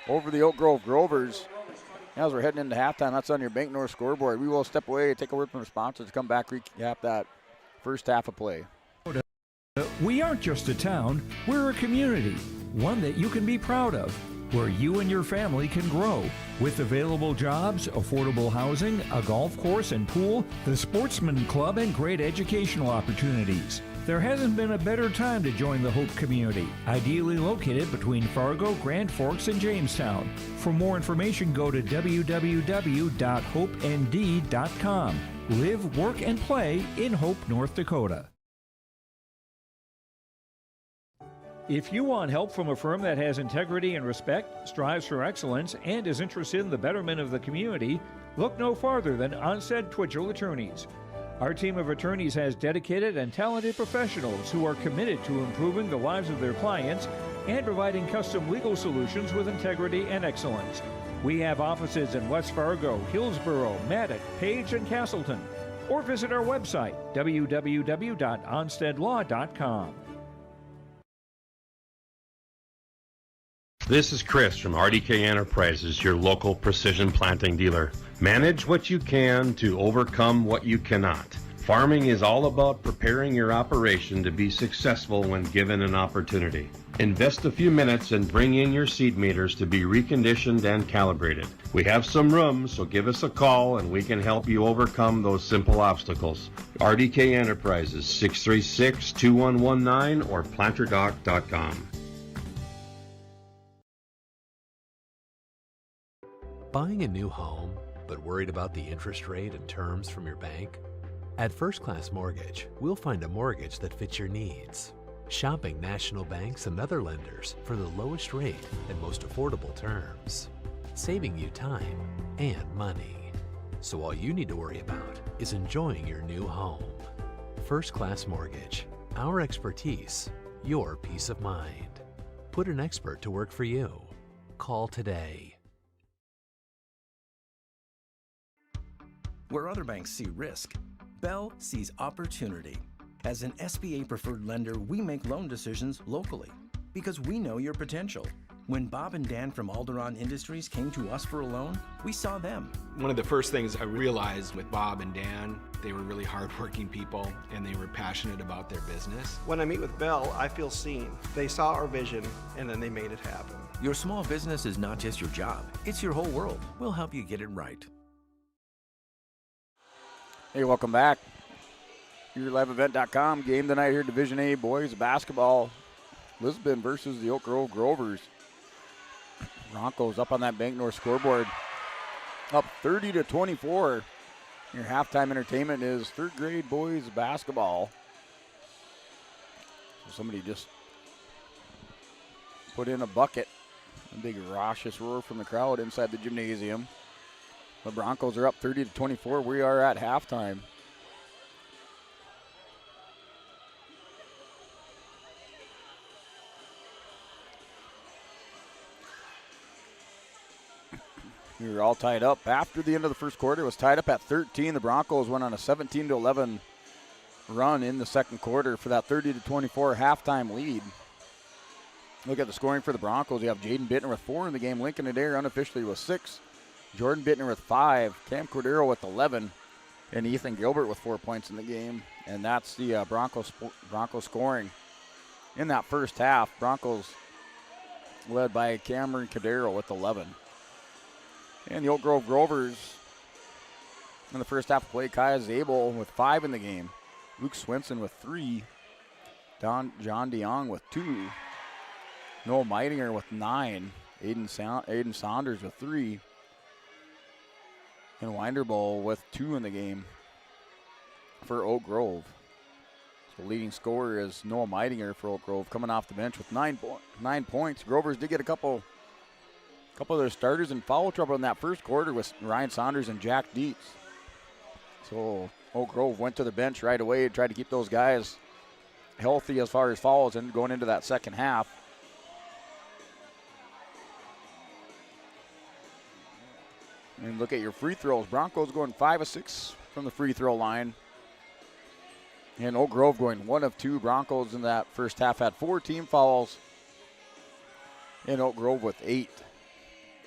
over the Oak Grove Grovers. As we're heading into halftime, that's on your Bank North scoreboard. We will step away, take a word from the sponsors, come back, recap that first half of play. We aren't just a town, we're a community, one that you can be proud of, where you and your family can grow. With available jobs, affordable housing, a golf course and pool, the Sportsman Club, and great educational opportunities. There hasn't been a better time to join the Hope community, ideally located between Fargo, Grand Forks, and Jamestown. For more information, go to www.hopend.com. Live, work, and play in Hope, North Dakota. If you want help from a firm that has integrity and respect, strives for excellence, and is interested in the betterment of the community, look no farther than Onstead Twitchell Attorneys. Our team of attorneys has dedicated and talented professionals who are committed to improving the lives of their clients and providing custom legal solutions with integrity and excellence. We have offices in West Fargo, Hillsborough, Maddox, Page, and Castleton. Or visit our website, www.onsteadlaw.com. This is Chris from RDK Enterprises, your local precision planting dealer. Manage what you can to overcome what you cannot. Farming is all about preparing your operation to be successful when given an opportunity. Invest a few minutes and bring in your seed meters to be reconditioned and calibrated. We have some room, so give us a call and we can help you overcome those simple obstacles. RDK Enterprises, 636-2119 or planterdoc.com. Buying a new home, but worried about the interest rate and terms from your bank? At First Class Mortgage, we'll find a mortgage that fits your needs. Shopping national banks and other lenders for the lowest rate and most affordable terms. Saving you time and money. So all you need to worry about is enjoying your new home. First Class Mortgage. Our expertise, your peace of mind. Put an expert to work for you. Call today. Where other banks see risk, Bell sees opportunity. As an SBA preferred lender, we make loan decisions locally because we know your potential. When Bob and Dan from Alderon Industries came to us for a loan, we saw them. One of the first things I realized with Bob and Dan, they were really hardworking people and they were passionate about their business. When I meet with Bell, I feel seen. They saw our vision and then they made it happen. Your small business is not just your job, it's your whole world. We'll help you get it right. Hey, welcome back. Your liveevent.com game tonight here, Division A boys basketball. Lisbon versus the Oak Grove Grovers. Broncos up on that Bank North scoreboard. Up 30-24. Your halftime entertainment is third grade boys basketball. So somebody just put in a bucket. A big raucous roar from the crowd inside the gymnasium. The Broncos are up 30-24. We are at halftime. We were all tied up. After the end of the first quarter, it was tied up at 13. The Broncos went on a 17-11 run in the second quarter for that 30-24 halftime lead. Look at the scoring for the Broncos. You have Jaden Bittner with 4 in the game. Lincoln Adair unofficially with 6. Jordan Bittner with 5. Cam Cordero with 11. And Ethan Gilbert with 4 points in the game. And that's the Broncos scoring. In that first half, Broncos led by Cameron Cordero with 11. And the Oak Grove Grovers in the first half of play, Kaya Zabel with 5 in the game. Luke Swinson with 3. John DeYoung with 2. Noel Meidinger with 9. Aiden Saunders with 3. And Winderbowl with 2 in the game for Oak Grove. So leading scorer is Noel Meidinger for Oak Grove, coming off the bench with 9 points. Grovers did get a couple of their starters in foul trouble in that first quarter with Ryan Saunders and Jack Dietz. So Oak Grove went to the bench right away and tried to keep those guys healthy as far as fouls and going into that second half. And look at your free throws. Broncos going 5 of 6 from the free throw line. And Oak Grove going 1 of 2. Broncos in that first half had 4 team fouls. And Oak Grove with 8.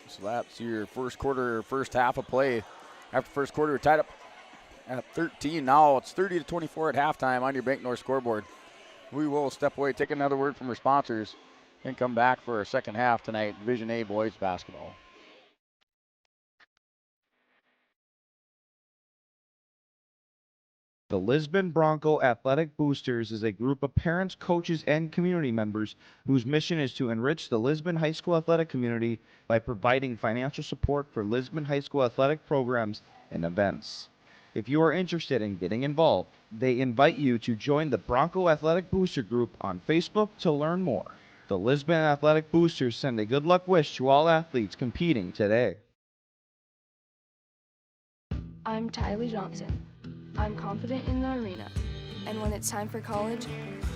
So that's your first half of play. After the first quarter, we're tied up at 13. Now it's 30-24 at halftime on your Bank North scoreboard. We will step away, take another word from our sponsors, and come back for our second half tonight, Division A boys basketball. The Lisbon Bronco Athletic Boosters is a group of parents, coaches, and community members whose mission is to enrich the Lisbon High School athletic community by providing financial support for Lisbon High School athletic programs and events. If you are interested in getting involved, they invite you to join the Bronco Athletic Booster Group on Facebook to learn more. The Lisbon Athletic Boosters send a good luck wish to all athletes competing today. I'm Tylee Johnson. I'm confident in the arena. And when it's time for college,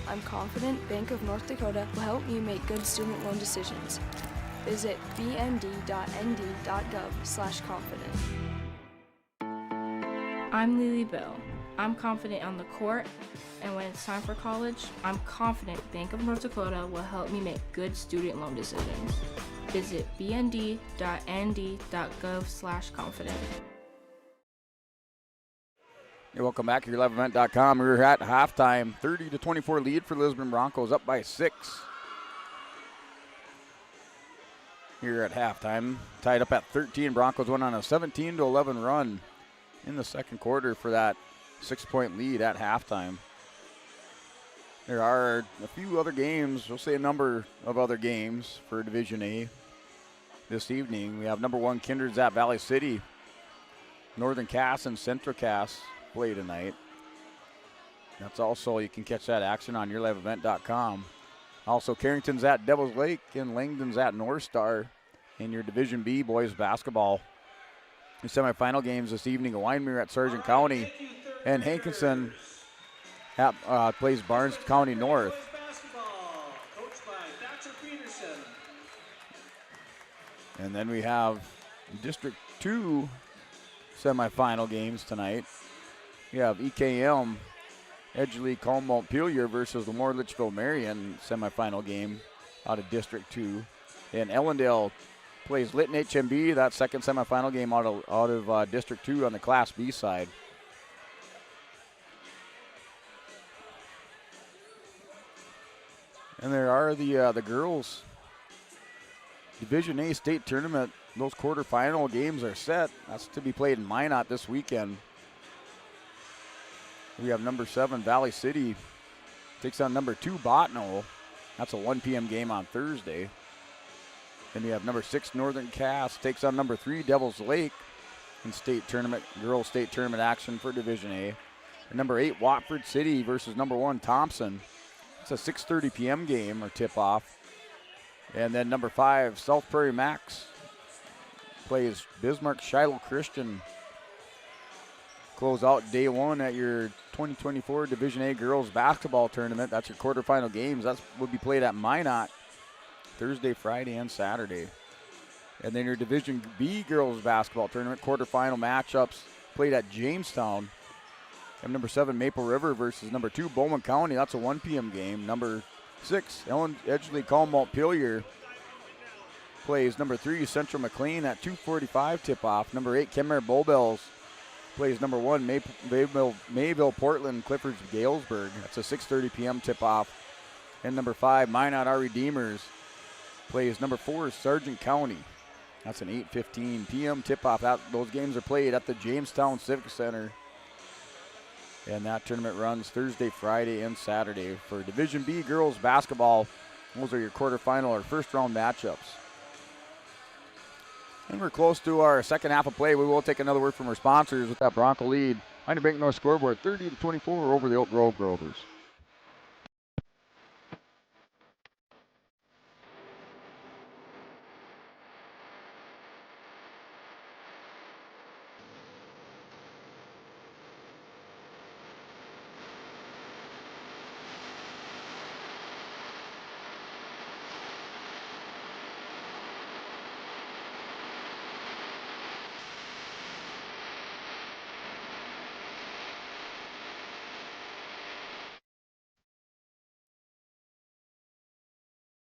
I'm confident Bank of North Dakota will help you make good student loan decisions. Visit bnd.nd.gov/confident. I'm Lily Bell. I'm confident on the court, and when it's time for college, I'm confident Bank of North Dakota will help me make good student loan decisions. Visit bnd.nd.gov/confident. Hey, welcome back to your liveevent.com. We're at halftime, 30-24 lead for Lisbon Broncos, up by 6. Here at halftime, tied up at 13. Broncos went on a 17-11 run in the second quarter for that 6-point lead at halftime. There are a few other games, we'll say a number of other games for Division A this evening. We have number 1 Kindred's at Valley City. Northern Cass and Central Cass play tonight. That's also, you can catch that action on yourliveevent.com. Also, Carrington's at Devil's Lake and Langdon's at North Star in your Division B boys basketball. The semifinal games this evening, Winemere at Sargent County, and Hankinson plays Barnes County North. And then we have District 2 semifinal games tonight. We have EKM, Edgeley, Montpelier versus Lemoore Litchfield Marion semifinal game out of District 2. And Ellendale plays Lytton HMB, that second semifinal game out of District 2 on the Class B side. And there are the girls Division A state tournament. Those quarterfinal games are set. That's to be played in Minot this weekend. We have number 7 Valley City takes on number 2 Botno. That's a 1 p.m. game on Thursday. Then we have number 6 Northern Cass takes on number 3 Devils Lake in girls state tournament action for Division A. And number 8 Watford City versus number 1 Thompson. It's a 6:30 p.m. game or tip-off. And then number 5 South Prairie Max plays Bismarck Shiloh Christian. Close out day 1 at your 2024 Division A girls basketball tournament. That's your quarterfinal games. That will be played at Minot Thursday, Friday, and Saturday. And then your Division B girls basketball tournament quarterfinal matchups played at Jamestown. And number 7 Maple River versus number 2 Bowman County. That's a 1 p.m. game. Number 6 Ellen Edgley Calmont-Pillier plays number 3 Central McLean at 2:45 tip-off. Number 8 Kenmare Bowbells plays number 1 Mayville Portland Cliffords Galesburg. That's a 6:30 p.m. tip-off. And number 5 Minot Our Redeemers plays number 4 Sargent County. That's an 8:15 p.m. tip-off. Those games are played at the Jamestown Civic Center. And that tournament runs Thursday, Friday, and Saturday. For Division B girls basketball, those are your quarterfinal or first round matchups. And we're close to our second half of play. We will take another word from our sponsors with that Bronco lead. Minor Bank North scoreboard 30-24 over the Oak Grove Grovers.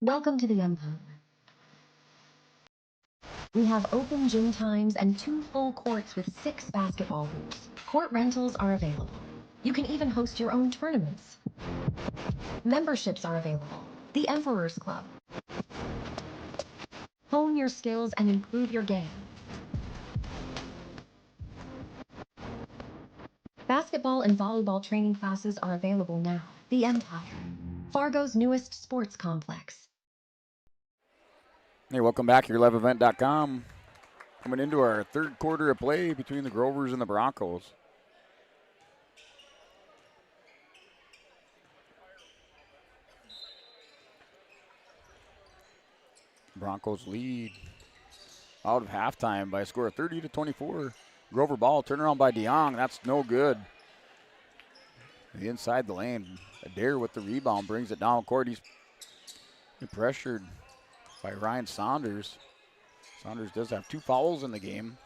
Welcome to the Empire. We have open gym times and 2 full courts with 6 basketball hoops. Court rentals are available. You can even host your own tournaments. Memberships are available. The Emperor's Club. Hone your skills and improve your game. Basketball and volleyball training classes are available now. The Empire, Fargo's newest sports complex. Hey, welcome back here, liveevent.com. Coming into our third quarter of play between the Grovers and the Broncos. Broncos lead out of halftime by a score of 30-24. Grover ball, turnaround by DeYoung. That's no good. Inside the lane. Adair with the rebound brings it down court. He's pressured by Ryan Saunders. Saunders does have 2 fouls in the game.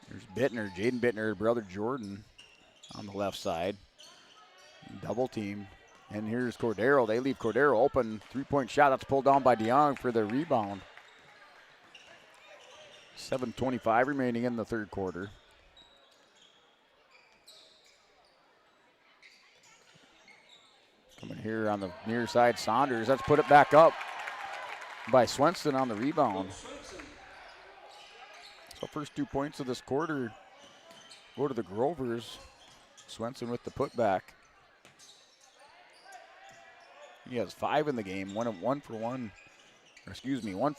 There's Bittner, Jaden Bittner, brother Jordan on the left side. Double team. And here's Cordero. They leave Cordero open. 3-point shot. That's pulled down by DeYoung for the rebound. 7:25 remaining in the third quarter. Coming here on the near side, Saunders. Let's put it back up by Swenson on the rebound. So first 2 points of this quarter go to the Grovers. Swenson with the putback. He has 5 in the game, 1 for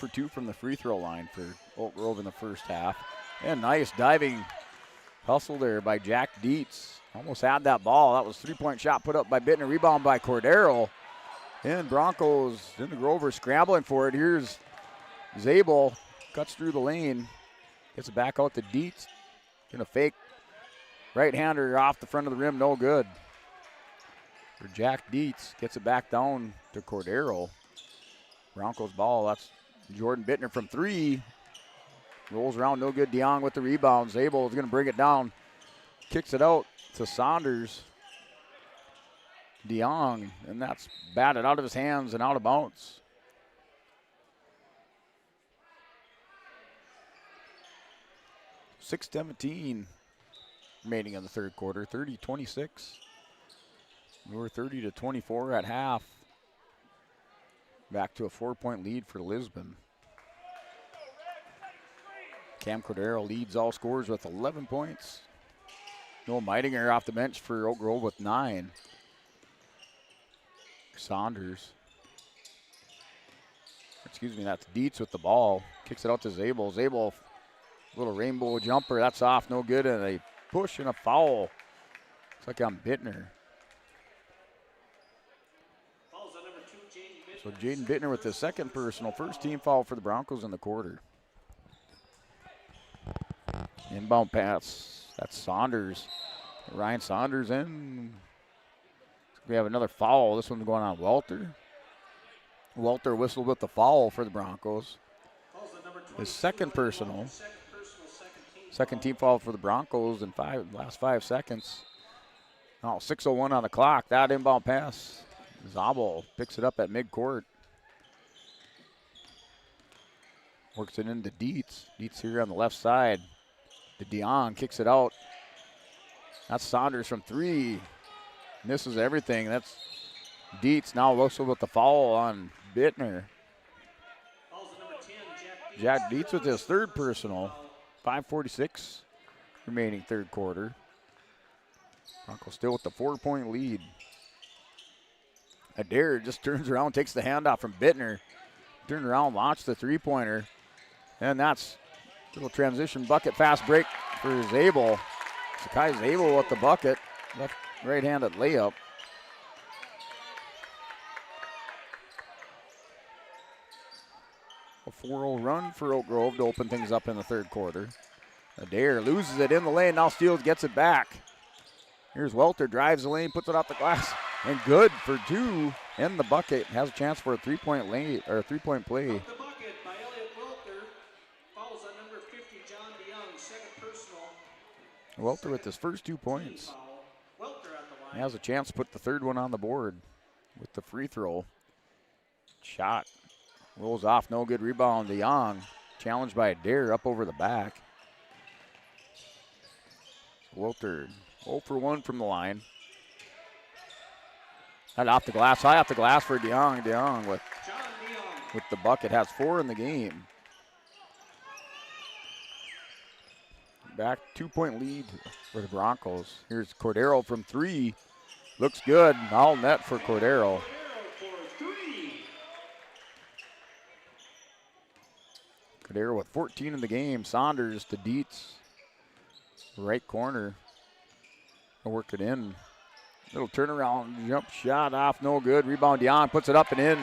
2 from the free throw line for Oak Grove in the first half. And nice diving hustle there by Jack Dietz. Almost had that ball. That was 3-point shot put up by Bittner, rebound by Cordero. And Broncos in the Grover scrambling for it. Here's Zabel, cuts through the lane, gets it back out to Dietz. Gonna fake right-hander off the front of the rim, no good. For Jack Dietz, gets it back down to Cordero. Broncos ball, that's Jordan Bittner from 3. Rolls around, no good. DeYoung with the rebound. Zabel is gonna bring it down. Kicks it out to Saunders. DeYoung, and that's batted out of his hands and out of bounds. .6:17 remaining in the third quarter, 30-26. We were 30-24 at half. Back to a 4-point lead for Lisbon. Cam Cordero leads all scorers with 11 points. Noah Meidinger off the bench for Oak Grove with 9. Saunders. Excuse me, that's Dietz with the ball. Kicks it out to Zabel. Zabel, little rainbow jumper. That's off, no good. And a push and a foul. Looks like on Bittner. So Jaden Bittner with his second personal. First team foul for the Broncos in the quarter. Inbound pass. That's Saunders. Ryan Saunders in. We have another foul. This one's going on Walter. Walter whistled with the foul for the Broncos. His second personal. Second team foul for the Broncos in last 5 seconds. Now 6:01 on the clock. That inbound pass. Zabel picks it up at midcourt. Works it into Dietz. Dietz here on the left side. The Dion kicks it out. That's Saunders from 3. Misses everything. That's Dietz now whistle with the foul on Bittner. Jack Dietz with his third personal. 5:46 remaining third quarter. Broncos still with the 4-point lead. Adair just turns around, takes the handoff from Bittner. Turns around, launched the three-pointer. And that's a little transition bucket, fast break for Zabel. Sakai Zabel with the bucket. Left right-handed layup. A 4-0 run for Oak Grove to open things up in the third quarter. Adair loses it in the lane, now Steele gets it back. Here's Welter, drives the lane, puts it off the glass, and good for 2. And the bucket has a chance for a 3-point lane or a 3-point play. The bucket by Elliot Welter. Fouls on number 50, John DeYoung, second personal. Welter with his first 2 points. He has a chance to put the third one on the board with the free throw. Shot rolls off, no good. Rebound, DeYoung. Challenged by Adair up over the back. Welter 0 for 1 from the line. That off the glass, high off the glass for DeYoung. DeYoung with the bucket, has 4 in the game. Back 2-point lead for the Broncos. Here's Cordero from 3. Looks good. All net for Cordero. Cordero with 14 in the game. Saunders to Dietz. Right corner. Work it in. Little turnaround, jump shot off, no good. Rebound, DeYoung puts it up and in.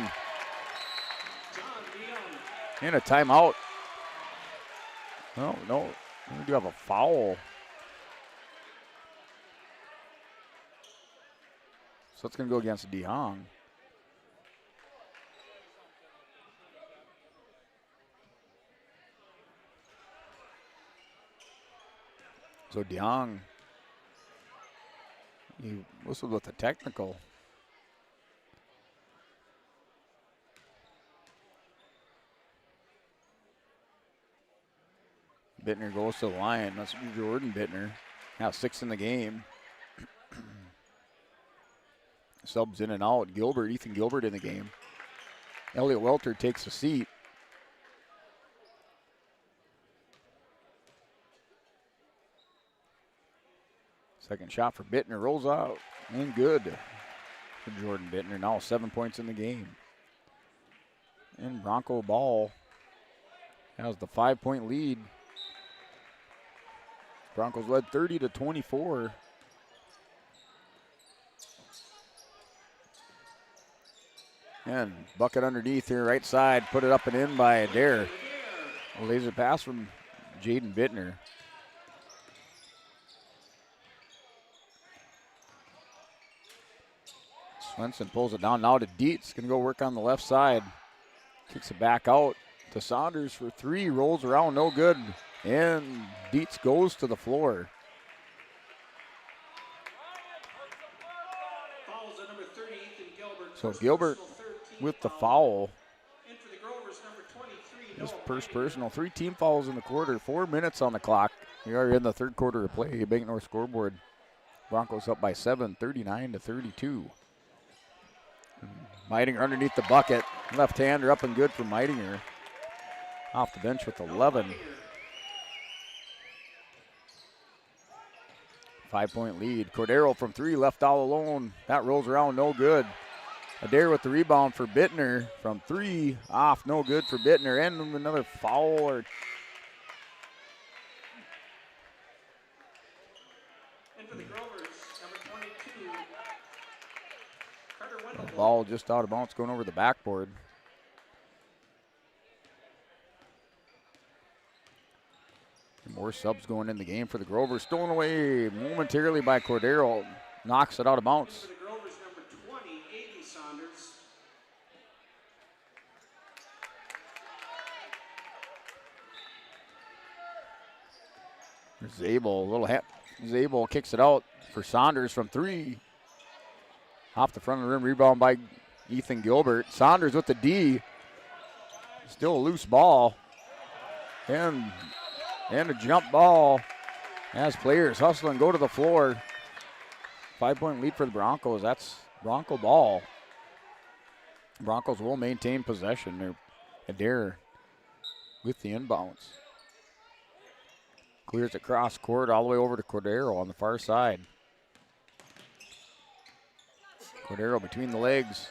And a timeout. No. We do have a foul. So it's going to go against DeYoung. So DeYoung, he whistled with a technical. Bittner goes to the line. That's Jordan Bittner. Now 6 in the game. Subs in and out. Ethan Gilbert in the game. Elliot Welter takes a seat. Second shot for Bittner, rolls out, and good for Jordan Bittner. Now 7 points in the game. And Bronco ball has the 5-point lead. Broncos led 30-24. And bucket underneath here, right side, put it up and in by Adair. A laser pass from Jaden Bittner. Swenson pulls it down now to Dietz. Going to go work on the left side. Kicks it back out to Saunders for 3. Rolls around, no good. And Dietz goes to the floor. So Gilbert with the foul. His first personal. 3 team fouls in the quarter. 4 minutes on the clock. We are in the third quarter of play. Bank North scoreboard. Broncos up by 7, 39-32. Meidinger underneath the bucket. Left-hander up and good for Meidinger. Off the bench with 11. 5-point lead. Cordero from 3, left all alone. That rolls around, no good. Adair with the rebound for Bittner from 3, off, no good for Bittner. And another foul or And for the Grovers, number 22, Carter Wendell. ball just out of bounds going over the backboard. More subs going in the game for the Grovers. Stolen away momentarily by Cordero. Knocks it out of bounds. For the Grovers, number 20, A.B. Saunders. Zabel, Zabel kicks it out for Saunders from 3. Off the front of the rim, rebound by Ethan Gilbert. Saunders with the D. Still a loose ball. And a jump ball as players hustle and go to the floor. 5-point lead for the Broncos. That's Bronco ball. Broncos will maintain possession. They're Adair with the inbounds. Clears across court all the way over to Cordero on the far side. Cordero between the legs.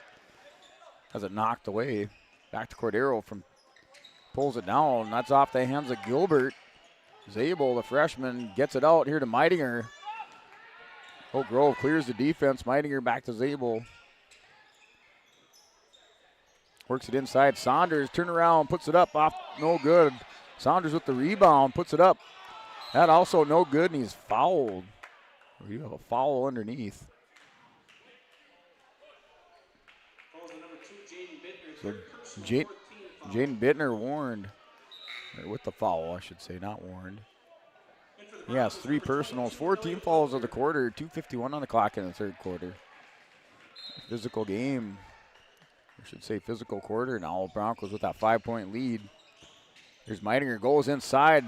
Has it knocked away. Back to Cordero from pulls it down. That's off the hands of Gilbert. Zabel, the freshman, gets it out here to Meidinger. Oak Grove clears the defense. Meidinger back to Zabel. Works it inside. Saunders, turn around, puts it up, off, no good. Saunders with the rebound, puts it up. That also no good, and he's fouled. You have a foul underneath. So Jaden Bittner warned, or with the foul, I should say, not warned. He has 3 personals, 14 fouls of the quarter, 2:51 on the clock in the third quarter. Physical game, I should say physical quarter now. Broncos with that 5-point lead. Here's Meidinger, goes inside,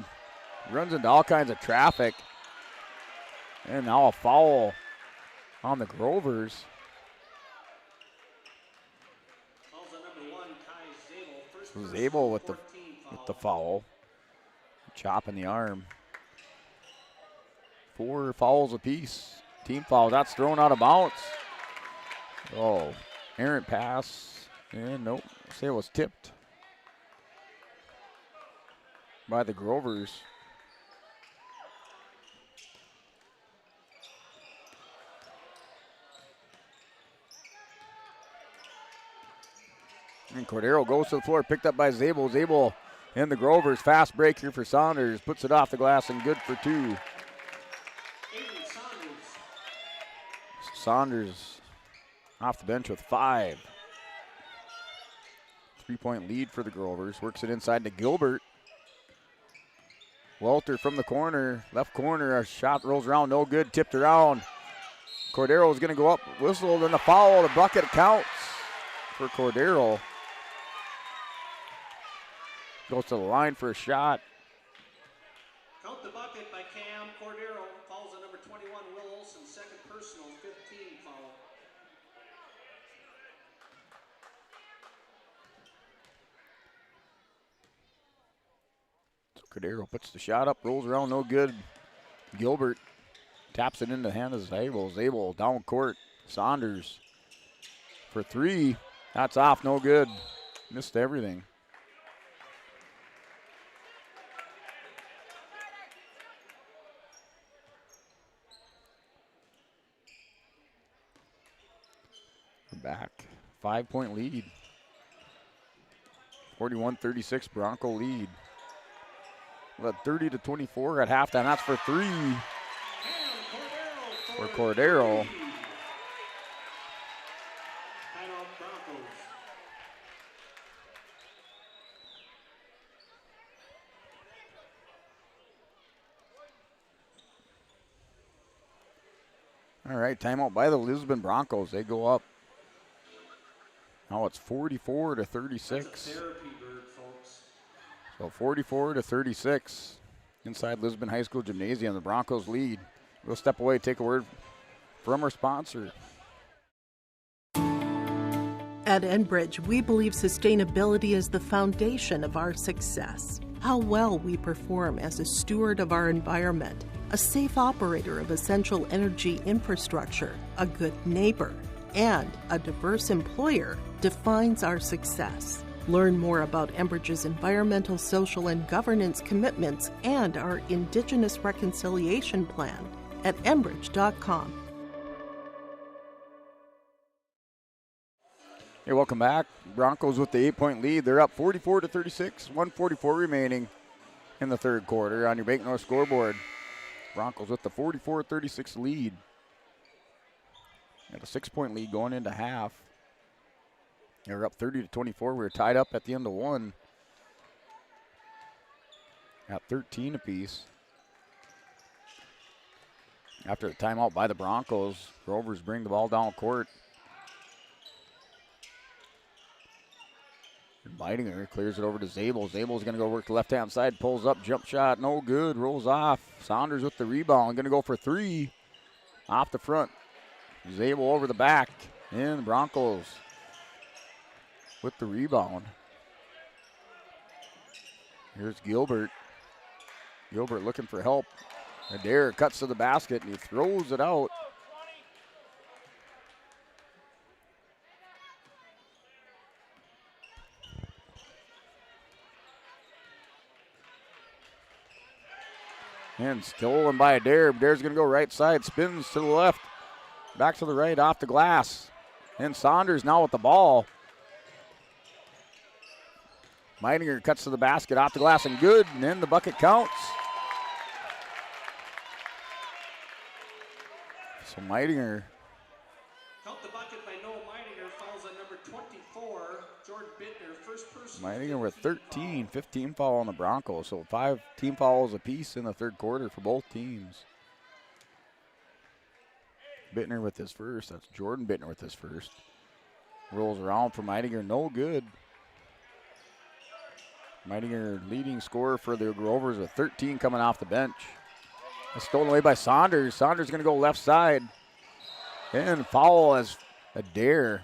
runs into all kinds of traffic. And now a foul on the Grovers. Zabel with the foul. Chop in the arm. 4 fouls apiece. Team foul. That's thrown out of bounds. Oh, errant pass. And nope. Say it was tipped by the Grovers. And Cordero goes to the floor, picked up by Zabel. Zabel and the Grovers. Fast break here for Saunders. Puts it off the glass and good for 2. Saunders off the bench with 5. 3-point lead for the Grovers. Works it inside to Gilbert. Welter from the corner. Left corner. A shot rolls around. No good. Tipped around. Cordero is going to go up. Whistled and a foul. The bucket counts for Cordero. Goes to the line for a shot. Count the bucket by Cam Cordero. Fouls on number 21, Will Olson. Second personal, 15 foul. So Cordero puts the shot up, rolls around, no good. Gilbert taps it into the hand of Zabel. Zabel down court. Saunders for 3. That's off, no good. Missed everything. Back. 5-point lead. 41-36 Bronco lead. Led 30-24 at halftime. That's for 3 for Cordero. All right, timeout by the Lisbon Broncos. They go up. Now it's 44-36. So 44-36 inside Lisbon High School Gymnasium. The Broncos lead. We'll step away, take a word from our sponsor. At Enbridge, we believe sustainability is the foundation of our success. How well we perform as a steward of our environment a safe operator of essential energy infrastructure, a good neighbor, and a diverse employer defines our success. Learn more about Enbridge's environmental, social, and governance commitments and our Indigenous Reconciliation Plan at enbridge.com. Hey, welcome back. Broncos with the 8-point lead. They're up 44-36, 1:44 remaining in the third quarter on your Bank North scoreboard. Broncos with the 44-36 lead. Got a 6-point lead going into half. They're up 30-24. We were tied up at the end of one. Got 13 apiece. After the timeout by the Broncos, Rovers bring the ball down court. Bidinger clears it over to Zabel. Zabel's going to go work the left-hand side, pulls up, jump shot, no good, rolls off. Saunders with the rebound, going to go for three. Off the front. Zabel over the back, and the Broncos with the rebound. Here's Gilbert. Gilbert looking for help. Adair cuts to the basket, and he throws it out. And stolen by Adair. Adair's going to go right side, spins to the left, back to the right, off the glass. And Saunders now with the ball. Meidinger cuts to the basket, off the glass, and good, and then the bucket counts. So Meidinger. Count the bucket by Noah Meidinger, fouls on number 24, Jordan Bittner, first person. Meidinger with 13, 15 foul on the Broncos, so 5 team fouls apiece in the third quarter for both teams. Bittner with his first, that's Jordan Bittner with his first. Rolls around for Meidinger, no good. Meidinger leading scorer for the Rovers with 13 coming off the bench. It's stolen away by Saunders. Saunders going to go left side. And foul as Adair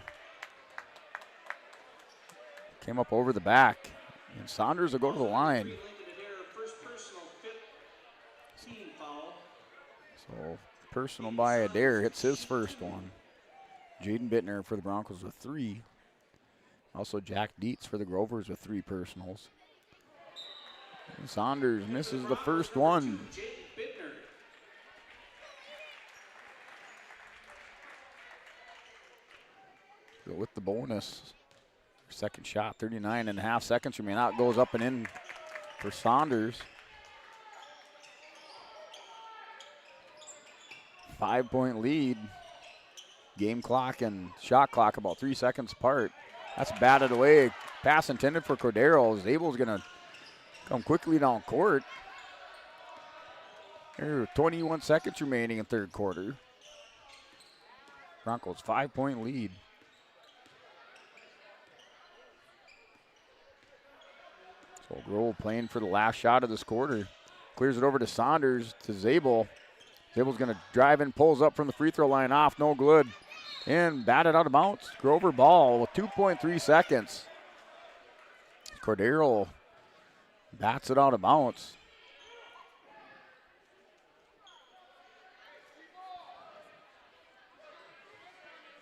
came up over the back. And Saunders will go to the line. So personal by Adair hits his first one. Jaden Bittner for the Broncos with 3. Also Jack Dietz for the Rovers with 3 personals. And Saunders misses the first one. Go with the bonus. Second shot, 39.5 seconds remain out. Goes up and in for Saunders. 5-point lead. Game clock and shot clock about 3 seconds apart. That's batted away. Pass intended for Cordero. Zabel's going to come quickly down court. There are 21 seconds remaining in third quarter. Broncos 5-point lead. So Grove playing for the last shot of this quarter. Clears it over to Saunders, to Zabel. Zabel's going to drive in, pulls up from the free throw line off, no good. And batted out of bounds. Grover ball with 2.3 seconds. Cordero bats it out of bounds.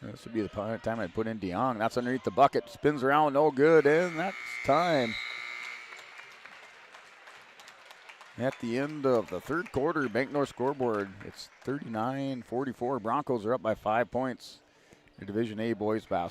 This would be the time I'd put in DeYoung. That's underneath the bucket. Spins around, no good, and that's time. At the end of the third quarter, Bank North scoreboard, it's 39-44. Broncos are up by 5 points in Division A boys basketball.